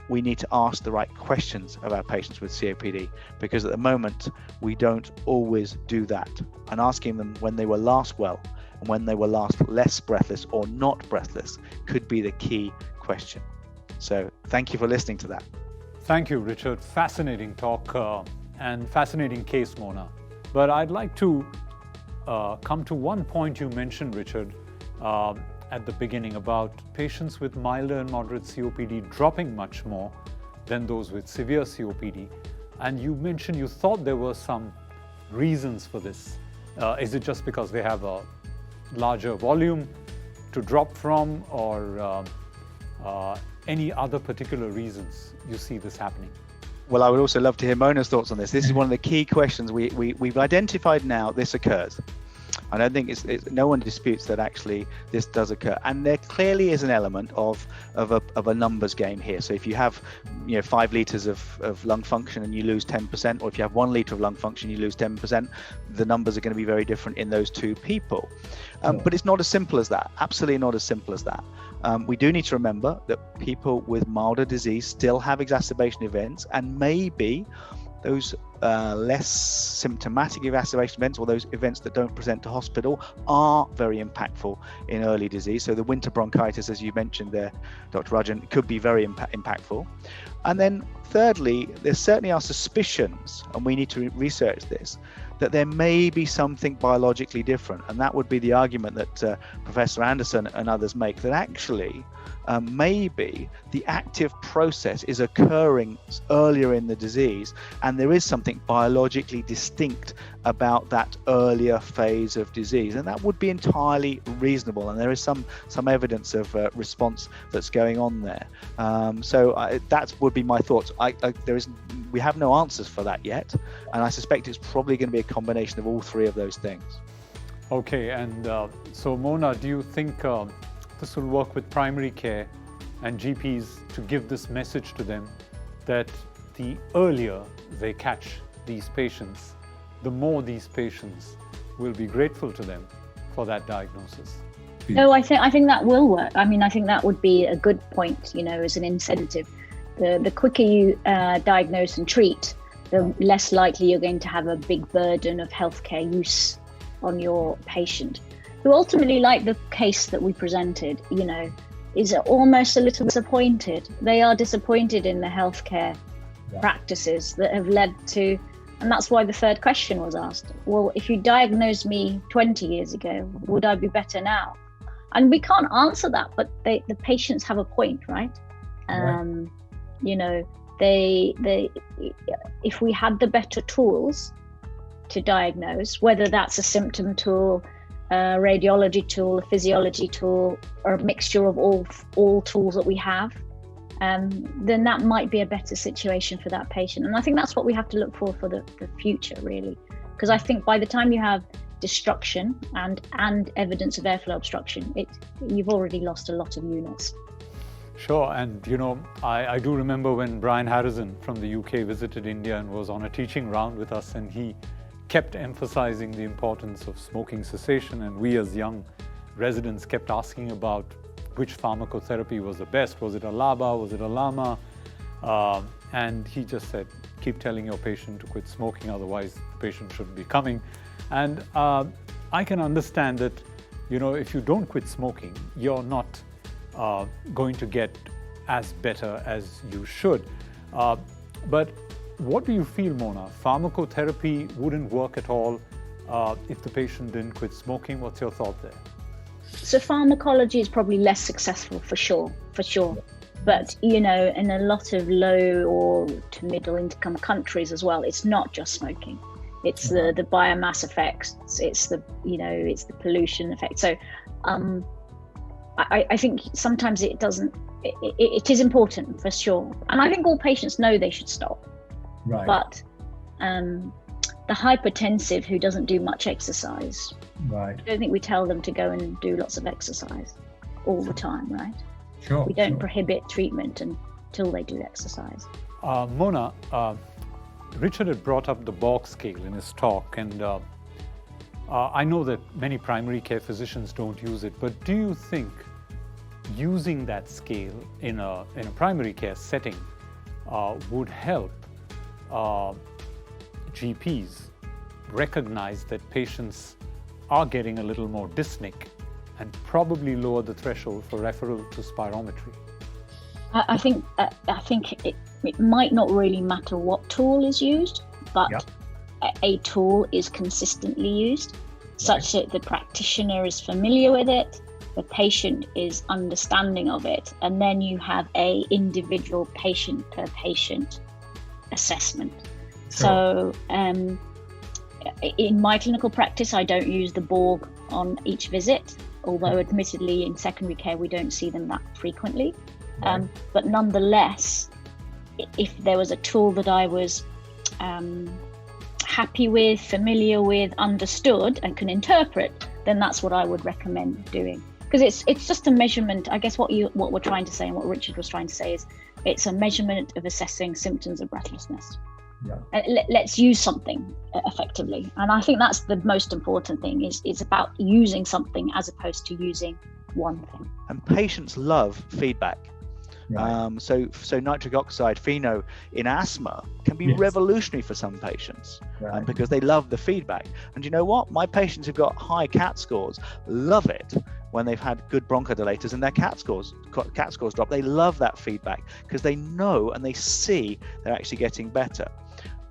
we need to ask the right questions of our patients with COPD, because at the moment we don't always do that. And asking them when they were last well and when they were last less breathless or not breathless could be the key question. So thank you for listening to that. Thank you, Richard. Fascinating talk and fascinating case, Mona. But I'd like to come to one point you mentioned, Richard, at the beginning about patients with milder and moderate COPD dropping much more than those with severe COPD. And you mentioned you thought there were some reasons for this. Is it just because they have a larger volume to drop from, or any other particular reasons you see this happening? Well, I would also love to hear Mona's thoughts on this. This is one of the key questions we've identified now. This occurs. I don't think no one disputes that actually this does occur, and there clearly is an element of a numbers game here. So if you have 5 liters of lung function and you lose 10%, or if you have 1 liter of lung function you lose 10%, the numbers are going to be very different in those two people. But it's not as simple as that. Absolutely not as simple as that. We do need to remember that people with milder disease still have exacerbation events, and maybe those less symptomatic exacerbation events, or those events that don't present to hospital, are very impactful in early disease. So the winter bronchitis, as you mentioned there, Dr. Rajan, could be very impactful. And then thirdly, there certainly are suspicions, and we need to research this, that there may be something biologically different. And that would be the argument that Professor Anderson and others make, that actually maybe the active process is occurring earlier in the disease, and there is something biologically distinct about that earlier phase of disease, and that would be entirely reasonable, and there is some evidence of response that's going on there. So that would be my thoughts. We have no answers for that yet, and I suspect it's probably going to be a combination of all three of those things. Okay, and so Mona, do you think this will work with primary care and GPs to give this message to them that the earlier they catch these patients, the more these patients will be grateful to them for that diagnosis. Oh, I think that will work. I mean, I think that would be a good point, as an incentive. The quicker you diagnose and treat, the less likely you're going to have a big burden of healthcare use on your patient, who ultimately, like the case that we presented, is almost a little disappointed. They are disappointed in the healthcare practices that have led to, and that's why the third question was asked. Well, if you diagnosed me 20 years ago, would I be better now? And we can't answer that, but the patients have a point, right? They if we had the better tools to diagnose, whether that's a symptom tool, a radiology tool, a physiology tool, or a mixture of all tools that we have, then that might be a better situation for that patient. And I think that's what we have to look for the future, really. Because I think by the time you have destruction and evidence of airflow obstruction, you've already lost a lot of units. Sure, and I do remember when Brian Harrison from the UK visited India and was on a teaching round with us, and he kept emphasizing the importance of smoking cessation, and we as young residents kept asking about which pharmacotherapy was the best. Was it a LABA? Was it a LAMA? And he just said, keep telling your patient to quit smoking, otherwise the patient shouldn't be coming. And I can understand that, if you don't quit smoking, you're not going to get as better as you should. But what do you feel, Mona? Pharmacotherapy wouldn't work at all if the patient didn't quit smoking. What's your thought there? So pharmacology is probably less successful for sure. But, in a lot of low or to middle income countries as well, it's not just smoking. It's the biomass effects. It's the pollution effect. So I think sometimes it is important for sure. And I think all patients know they should stop. Right. But the hypertensive who doesn't do much exercise, right. I don't think we tell them to go and do lots of exercise all the time, right? Sure. We don't prohibit treatment until they do exercise. Mona, Richard had brought up the Borg scale in his talk, and I know that many primary care physicians don't use it, but do you think using that scale in a primary care setting would help GPs recognize that patients are getting a little more dyspneic and probably lower the threshold for referral to spirometry? I think it might not really matter what tool is used, but a tool is consistently used, such that the practitioner is familiar with it, the patient is understanding of it, and then you have a individual patient per patient assessment. Sure. So in my clinical practice, I don't use the Borg on each visit, although admittedly in secondary care we don't see them that frequently. Right. But nonetheless, if there was a tool that I was happy with, familiar with, understood, and can interpret, then that's what I would recommend doing. Because it's just a measurement. I guess what we're trying to say, and what Richard was trying to say, is it's a measurement of assessing symptoms of breathlessness. Yeah. Let's use something effectively, and I think that's the most important thing. Is about using something as opposed to using one thing. And patients love feedback. Right. So nitric oxide, pheno in asthma can be revolutionary for some patients, right, because they love the feedback. And you know what? My patients who've got high CAT scores love it when they've had good bronchodilators and their CAT scores drop. They love that feedback because they know and they see they're actually getting better.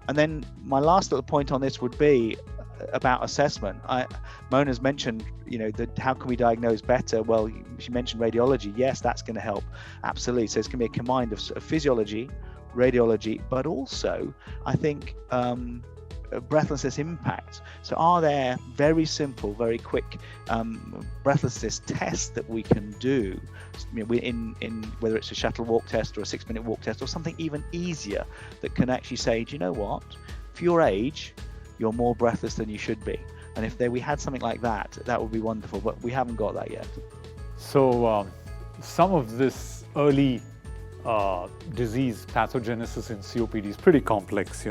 And then my last little point on this would be about assessment. Mona's mentioned, how can we diagnose better? Well, she mentioned radiology. Yes, that's going to help. Absolutely. So it's going to be a combined of physiology, radiology, but also, I think, breathlessness impact. So are there very simple, very quick breathlessness tests that we can do in whether it's a shuttle walk test or a 6-minute walk test or something even easier that can actually say, do you know what? For your age, you're more breathless than you should be. And if we had something like that, that would be wonderful, but we haven't got that yet. So some of this early disease pathogenesis in COPD is pretty complex,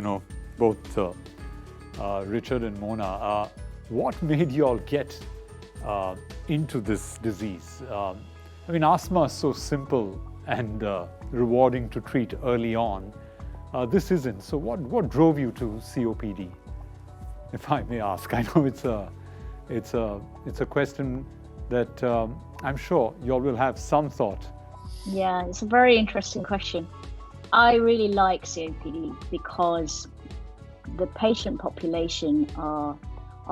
both Richard and Mona. What made you all get into this disease? I mean, asthma is so simple and rewarding to treat early on. This isn't. So what drove you to COPD, if I may ask? I know it's a question that I'm sure you all will have some thought. Yeah, it's a very interesting question. I really like COPD because the patient population are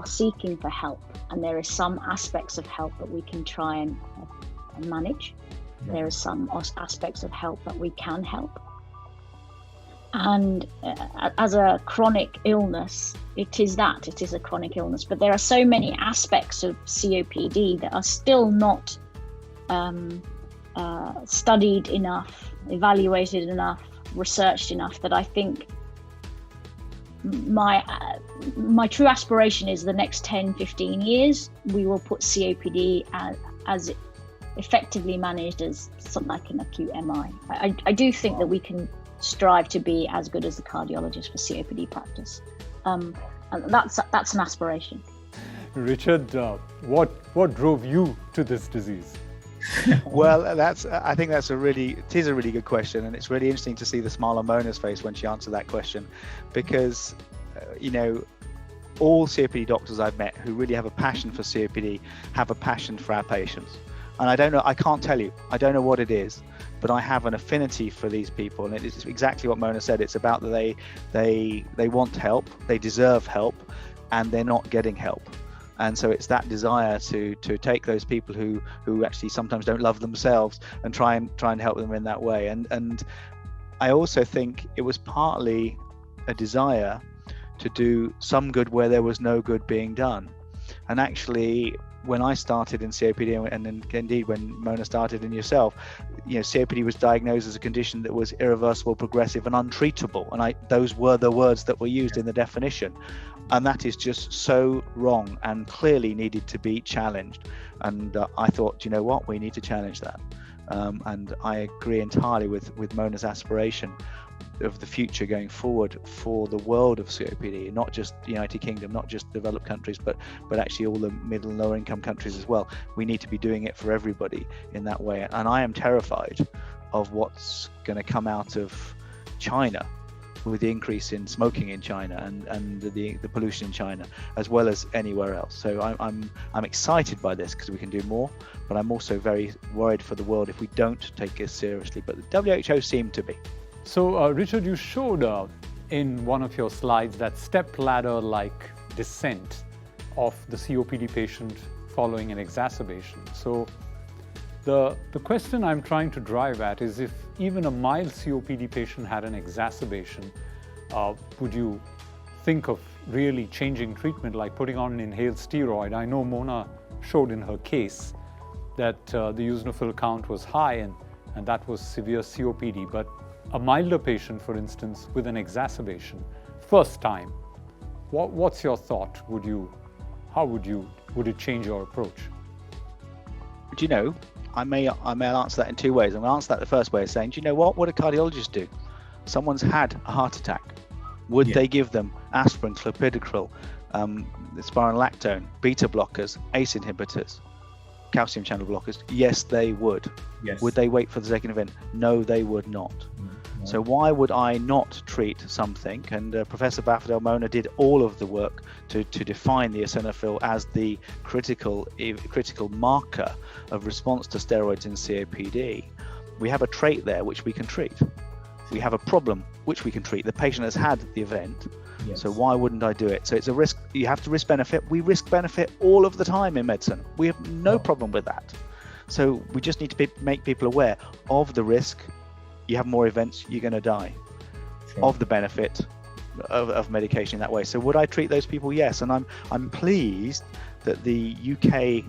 seeking for help, and there are some aspects of help that we can try and manage. Yeah. There are some aspects of help that we can help. And as a chronic illness, it is a chronic illness, but there are so many aspects of COPD that are still not studied enough, evaluated enough, researched enough, that I think my true aspiration is the next 10, 15 years, we will put COPD as effectively managed as something like an acute MI. I do think that we can strive to be as good as the cardiologist for COPD practice. And that's an aspiration. Richard, what drove you to this disease? Well, I think it is a really good question, and it's really interesting to see the smile on Mona's face when she answered that question, because all COPD doctors I've met who really have a passion for COPD have a passion for our patients. And I can't tell you, I don't know what it is, but I have an affinity for these people, and it's exactly what Mona said. It's about that they want help, they deserve help, and they're not getting help. And so it's that desire to take those people who actually sometimes don't love themselves and try and help them in that way. And I also think it was partly a desire to do some good where there was no good being done. And actually, when I started in COPD, and then indeed when Mona started in yourself, COPD was diagnosed as a condition that was irreversible, progressive, and untreatable. And those were the words that were used in the definition. And that is just so wrong and clearly needed to be challenged. And I thought, you know what, we need to challenge that. And I agree entirely with Mona's aspiration of the future going forward for the world of COPD, not just the United Kingdom, not just developed countries, but actually all the middle and lower income countries as well. We need to be doing it for everybody in that way. And I am terrified of what's going to come out of China with the increase in smoking in China and the pollution in China, as well as anywhere else. So I'm excited by this because we can do more, but I'm also very worried for the world if we don't take this seriously. But the WHO seem to be. So Richard, you showed in one of your slides that step-ladder-like descent of the COPD patient following an exacerbation. So the question I'm trying to drive at is, if even a mild COPD patient had an exacerbation, would you think of really changing treatment, like putting on an inhaled steroid? I know Mona showed in her case that the eosinophil count was high and that was severe COPD, but a milder patient, for instance, with an exacerbation, first time, what's your thought? Would it change your approach? Do you know, I may answer that in two ways. I'm going to answer that the first way is saying, do you know what would a cardiologist do? Someone's had a heart attack. Would they give them aspirin, clopidogrel, spironolactone, beta blockers, ACE inhibitors, calcium channel blockers? Yes, they would. Yes. Would they wait for the second event? No, they would not. No. So why would I not treat something? And Professor Bafadel Mona did all of the work to define the eosinophil as the critical marker of response to steroids in COPD. We have a trait there which we can treat. We have a problem which we can treat. The patient has had the event. Yes. So why wouldn't I do it? So it's a risk. You have to risk benefit. We risk benefit all of the time in medicine. We have no problem with that. So we just need to make people aware of the risk. You have more events, you're going to die. Sure. Of the benefit of medication in that way. So would I treat those people? Yes. And I'm pleased that the UK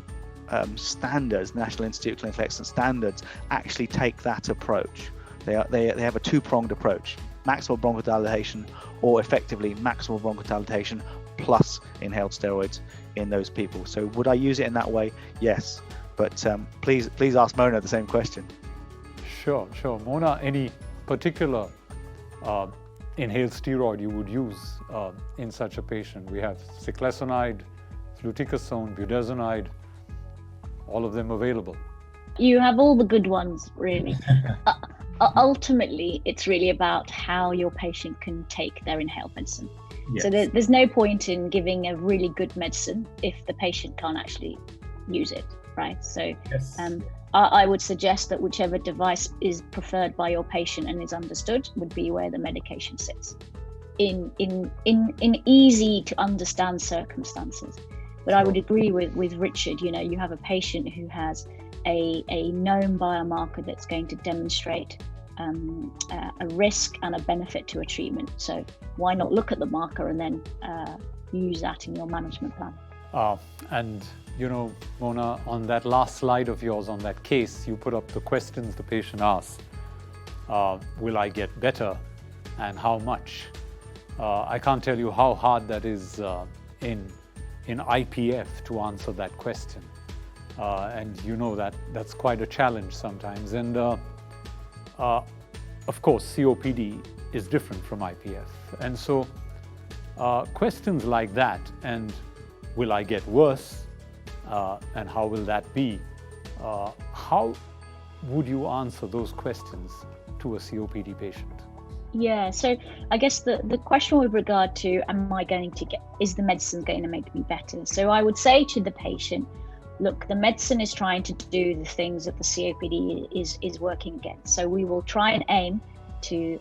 standards, National Institute of Clinical Excellence standards, actually take that approach. They have a two-pronged approach: maximal bronchodilation, or effectively maximal bronchodilation plus inhaled steroids in those people. So would I use it in that way? Yes. But please ask Mona the same question. Sure. Mona, any particular inhaled steroid you would use in such a patient. We have ciclesonide, fluticasone, budesonide, all of them available. You have all the good ones, really. Ultimately, it's really about how your patient can take their inhaled medicine. Yes. So there's no point in giving a really good medicine if the patient can't actually use it, right? So Yes. I would suggest that whichever device is preferred by your patient and is understood would be where the medication sits in easy to understand circumstances. But I would agree with Richard, you have a patient who has a known biomarker that's going to demonstrate a risk and a benefit to a treatment. So why not look at the marker and then use that in your management plan? And Mona, on that last slide of yours, on that case, you put up the questions the patient asks. Will I get better, and how much? I can't tell you how hard that is in IPF to answer that question. And that's quite a challenge sometimes. And of course, COPD is different from IPF. And so questions like that, and will I get worse, and how will that be? How would you answer those questions to a COPD patient? Yeah, so I guess the question with regard to is the medicine going to make me better? So I would say to the patient, look, the medicine is trying to do the things that the COPD is working against. So we will try and aim to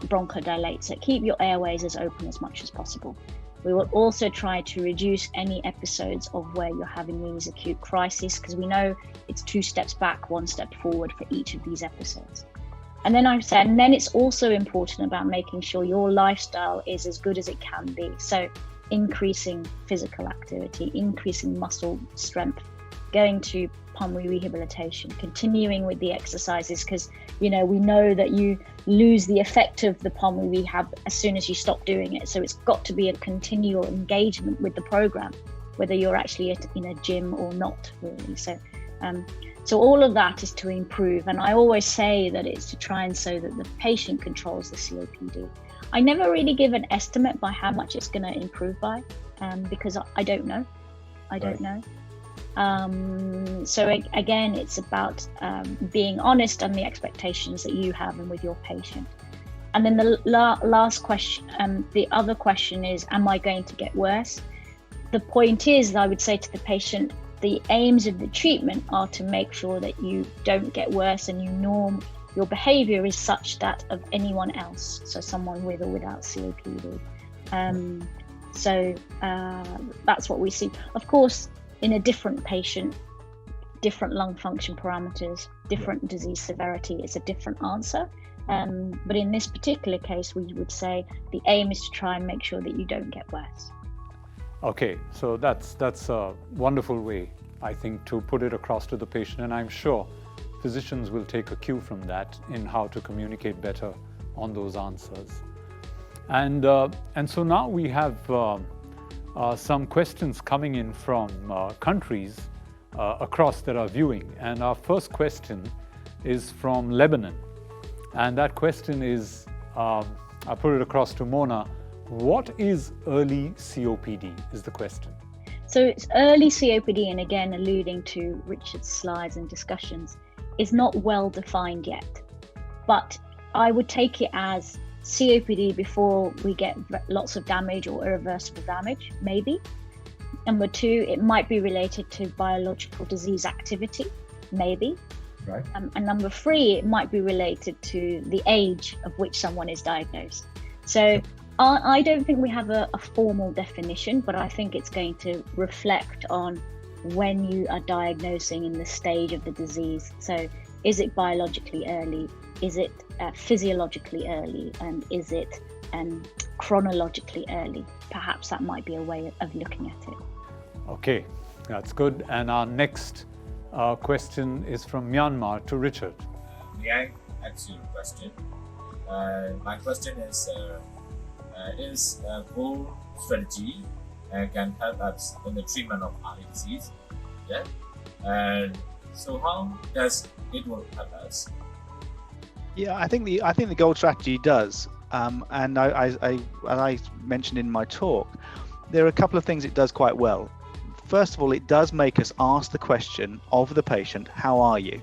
bronchodilate, so keep your airways as open as much as possible. We will also try to reduce any episodes of where you're having these acute crises, because we know it's 2 steps back, 1 step forward for each of these episodes. And then it's also important about making sure your lifestyle is as good as it can be. So increasing physical activity, increasing muscle strength, going to pulmonary rehabilitation, continuing with the exercises, because we know that you lose the effect of the pulmonary rehab as soon as you stop doing it. So it's got to be a continual engagement with the program, whether you're actually in a gym or not, really. So all of that is to improve. And I always say that it's to try and so that the patient controls the COPD. I never really give an estimate by how much it's going to improve by, because I don't know. I don't know. So again, it's about being honest on the expectations that you have and with your patient. And then the last question, the other question is, am I going to get worse? The point is, I would say to the patient, the aims of the treatment are to make sure that you don't get worse and your behavior is such that of anyone else, so someone with or without COPD. So that's what we see. Of course, in a different patient, different lung function parameters, different disease severity, it's a different answer. But in this particular case, we would say the aim is to try and make sure that you don't get worse. Okay, so that's a wonderful way, I think, to put it across to the patient, and I'm sure physicians will take a cue from that in how to communicate better on those answers. And so now we have some questions coming in from countries across that are viewing, and our first question is from Lebanon, and that question is, I put it across to Mona. What is early COPD is the question. So it's early COPD, and again, alluding to Richard's slides and discussions, is not well defined yet. But I would take it as COPD before we get lots of damage or irreversible damage, maybe. Number 2, it might be related to biological disease activity, maybe. Right. And number 3, it might be related to the age of which someone is diagnosed. So I don't think we have a formal definition, but I think it's going to reflect on when you are diagnosing in the stage of the disease. So is it biologically early? Is it physiologically early? And is it chronologically early? Perhaps that might be a way of looking at it. Okay, that's good. And our next question is from Myanmar to Richard. May I ask you a question? My question is goal strategy can help us in the treatment of heart disease? Yeah. And so how does it will help us? Yeah, I think the gold strategy does. And as I mentioned in my talk, there are a couple of things it does quite well. First of all, it does make us ask the question of the patient, how are you?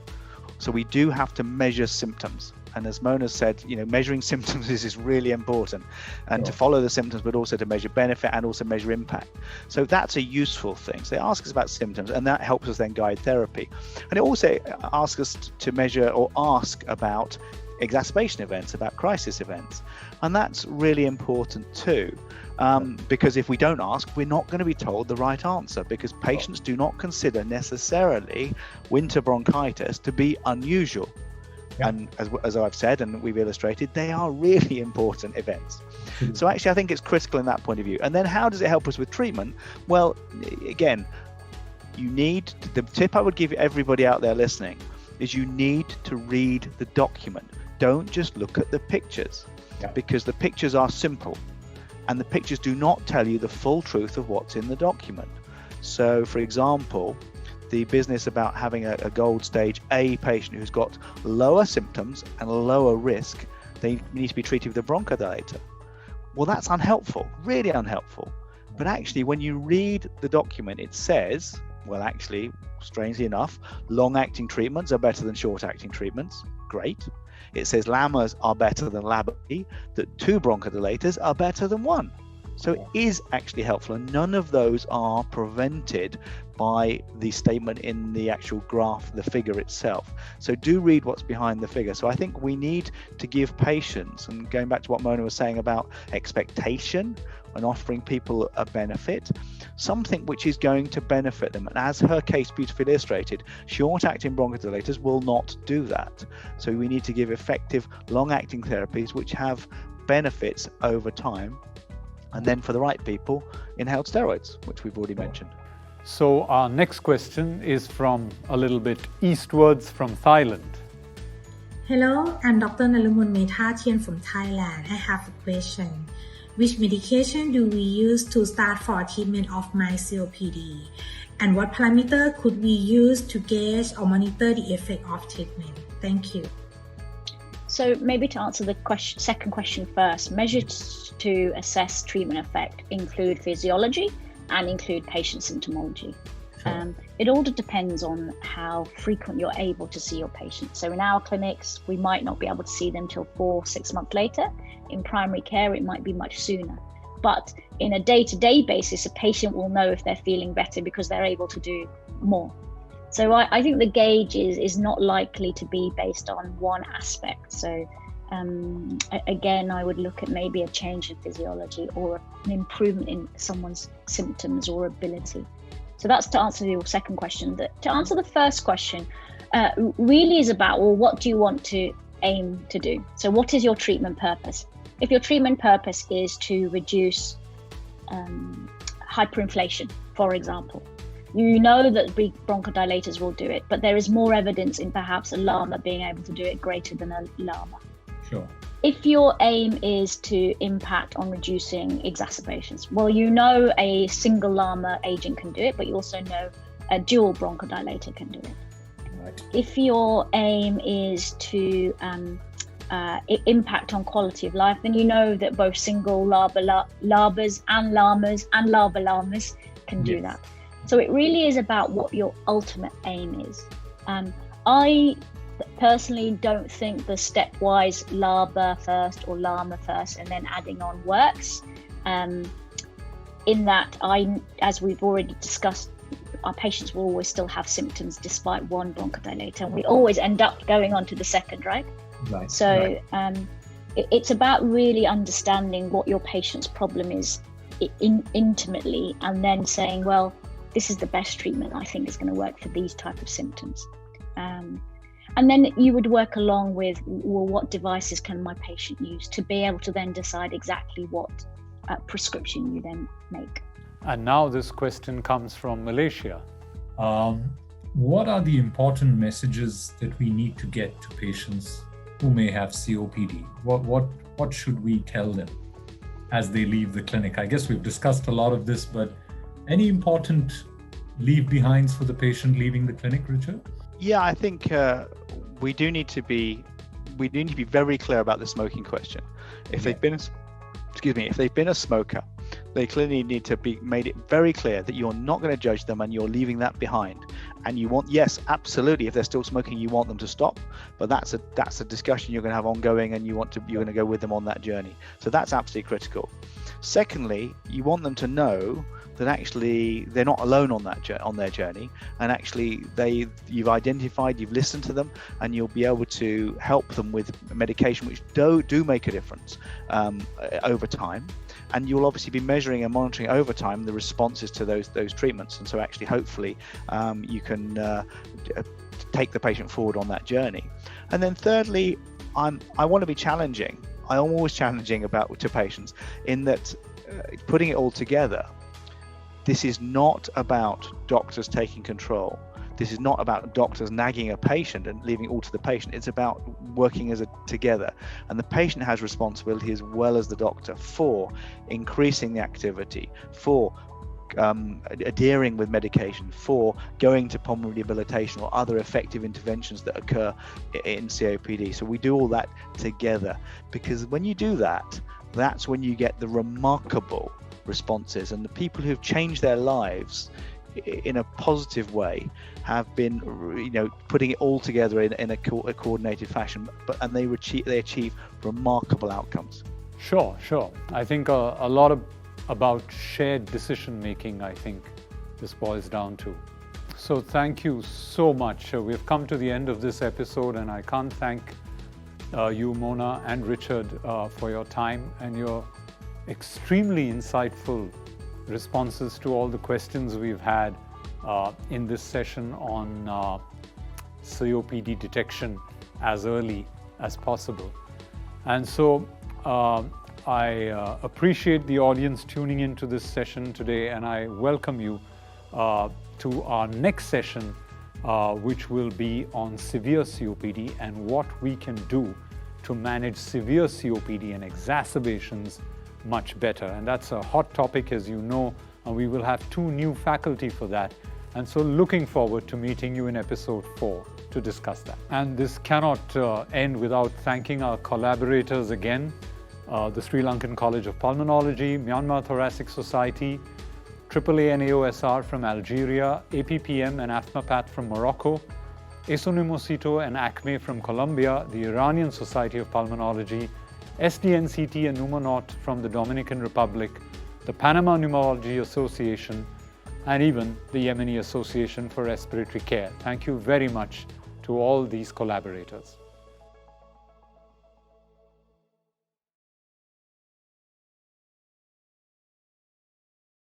So we do have to measure symptoms. And as Mona said, measuring symptoms is really important, and to follow the symptoms, but also to measure benefit and also measure impact. So that's a useful thing. So they ask us about symptoms, and that helps us then guide therapy. And it also asks us to measure or ask about exacerbation events, about crisis events. And that's really important too, because if we don't ask, we're not going to be told the right answer, because patients do not consider necessarily winter bronchitis to be unusual. Yeah. And as I've said and we've illustrated, they are really important events. So actually, I think it's critical in that point of view. And then how does it help us with treatment? Well, again, the tip I would give everybody out there listening is you need to read the document. Don't just look at the pictures, because the pictures are simple and the pictures do not tell you the full truth of what's in the document. So, for example, the business about having a gold stage A patient who's got lower symptoms and lower risk, they need to be treated with a bronchodilator. Well, that's unhelpful, really unhelpful. But actually, when you read the document, it says, well, actually, strangely enough, long-acting treatments are better than short-acting treatments. Great. It says LAMAs are better than LABA, that 2 bronchodilators are better than 1. So it is actually helpful, and none of those are prevented by the statement in the actual graph, the figure itself. So do read what's behind the figure. So I think we need to give patients, and going back to what Mona was saying about expectation and offering people a benefit, something which is going to benefit them. And as her case beautifully illustrated, short-acting bronchodilators will not do that. So we need to give effective long-acting therapies which have benefits over time. And then for the right people, inhaled steroids, which we've already mentioned. So our next question is from a little bit eastwards from Thailand. Hello, I'm Dr. Nalumun Methatien from Thailand. I have a question. Which medication do we use to start for treatment of my COPD? And what parameter could we use to gauge or monitor the effect of treatment? Thank you. So maybe to answer the second question first, measures to assess treatment effect include physiology and include patient symptomology. Sure. It all depends on how frequent you're able to see your patient. So in our clinics, we might not be able to see them till 4-6 months later. In primary care, it might be much sooner. But in a day-to-day basis, a patient will know if they're feeling better because they're able to do more. So I think the gauge is not likely to be based on one aspect. So again, I would look at maybe a change in physiology or an improvement in someone's symptoms or ability. So that's to answer your second question. To answer the first question, really is about, well, what do you want to aim to do? So what is your treatment purpose? If your treatment purpose is to reduce hyperinflation, for example, you know that bronchodilators will do it, but there is more evidence in perhaps a LAMA being able to do it greater than a LAMA. Sure. If your aim is to impact on reducing exacerbations, well, you know a single LAMA agent can do it, but you also know a dual bronchodilator can do it. Right. If your aim is to impact on quality of life, then you know that both single LABAs and LAMAs and LABA-LAMAs can do that. So it really is about what your ultimate aim is. I personally don't think the stepwise LABA first or LAMA first and then adding on works. In that, as we've already discussed, our patients will always still have symptoms despite one bronchodilator, and we always end up going on to the second, right? Right. So it's about really understanding what your patient's problem is intimately, and then saying, well, this is the best treatment I think is going to work for these type of symptoms. And then you would work along with, well, what devices can my patient use to be able to then decide exactly what prescription you then make. And now this question comes from Malaysia. What are the important messages that we need to get to patients who may have COPD? What should we tell them as they leave the clinic? I guess we've discussed a lot of this, but any important leave behinds for the patient leaving the clinic, Richard? Yeah, I think we do need to be we need to be very clear about the smoking question. If they've been a smoker, they clearly need to be made it very clear that you're not going to judge them and you're leaving that behind. And you want, yes, absolutely, if they're still smoking, you want them to stop, but that's a discussion you're going to have ongoing, and you're going to go with them on that journey. So that's absolutely critical. Secondly, you want them to know that actually they're not alone on their journey, and actually you've identified, you've listened to them, and you'll be able to help them with medication which do make a difference over time. And you'll obviously be measuring and monitoring over time the responses to those treatments, and so actually hopefully you can take the patient forward on that journey. And then thirdly, I want to be challenging. I'm always challenging to patients in that putting it all together, this is not about doctors taking control. This is not about doctors nagging a patient and leaving it all to the patient. It's about working together. And the patient has responsibility as well as the doctor for increasing the activity, for adhering with medication, for going to pulmonary rehabilitation or other effective interventions that occur in COPD. So we do all that together, because when you do that, that's when you get the remarkable responses. And the people who've changed their lives in a positive way have been, putting it all together in a coordinated fashion, and they achieve remarkable outcomes. Sure. I think a lot about shared decision making, I think this boils down to. So thank you so much. We've come to the end of this episode, and I can't thank you, Mona and Richard, for your time and your extremely insightful responses to all the questions we've had in this session on COPD detection as early as possible. And so I appreciate the audience tuning into this session today, and I welcome you to our next session, which will be on severe COPD and what we can do to manage severe COPD and exacerbations much better. And that's a hot topic, as you know, and we will have 2 new faculty for that. And so looking forward to meeting you in episode 4 to discuss that. And this cannot end without thanking our collaborators again, the Sri Lankan College of Pulmonology, Myanmar Thoracic Society, AAA and AOSR from Algeria, APPM and AFMAPAT from Morocco, Esunimosito and ACME from Colombia, the Iranian Society of Pulmonology, SDNCT and Pneumonaut from the Dominican Republic, the Panama Pneumology Association, and even the Yemeni Association for Respiratory Care. Thank you very much to all these collaborators.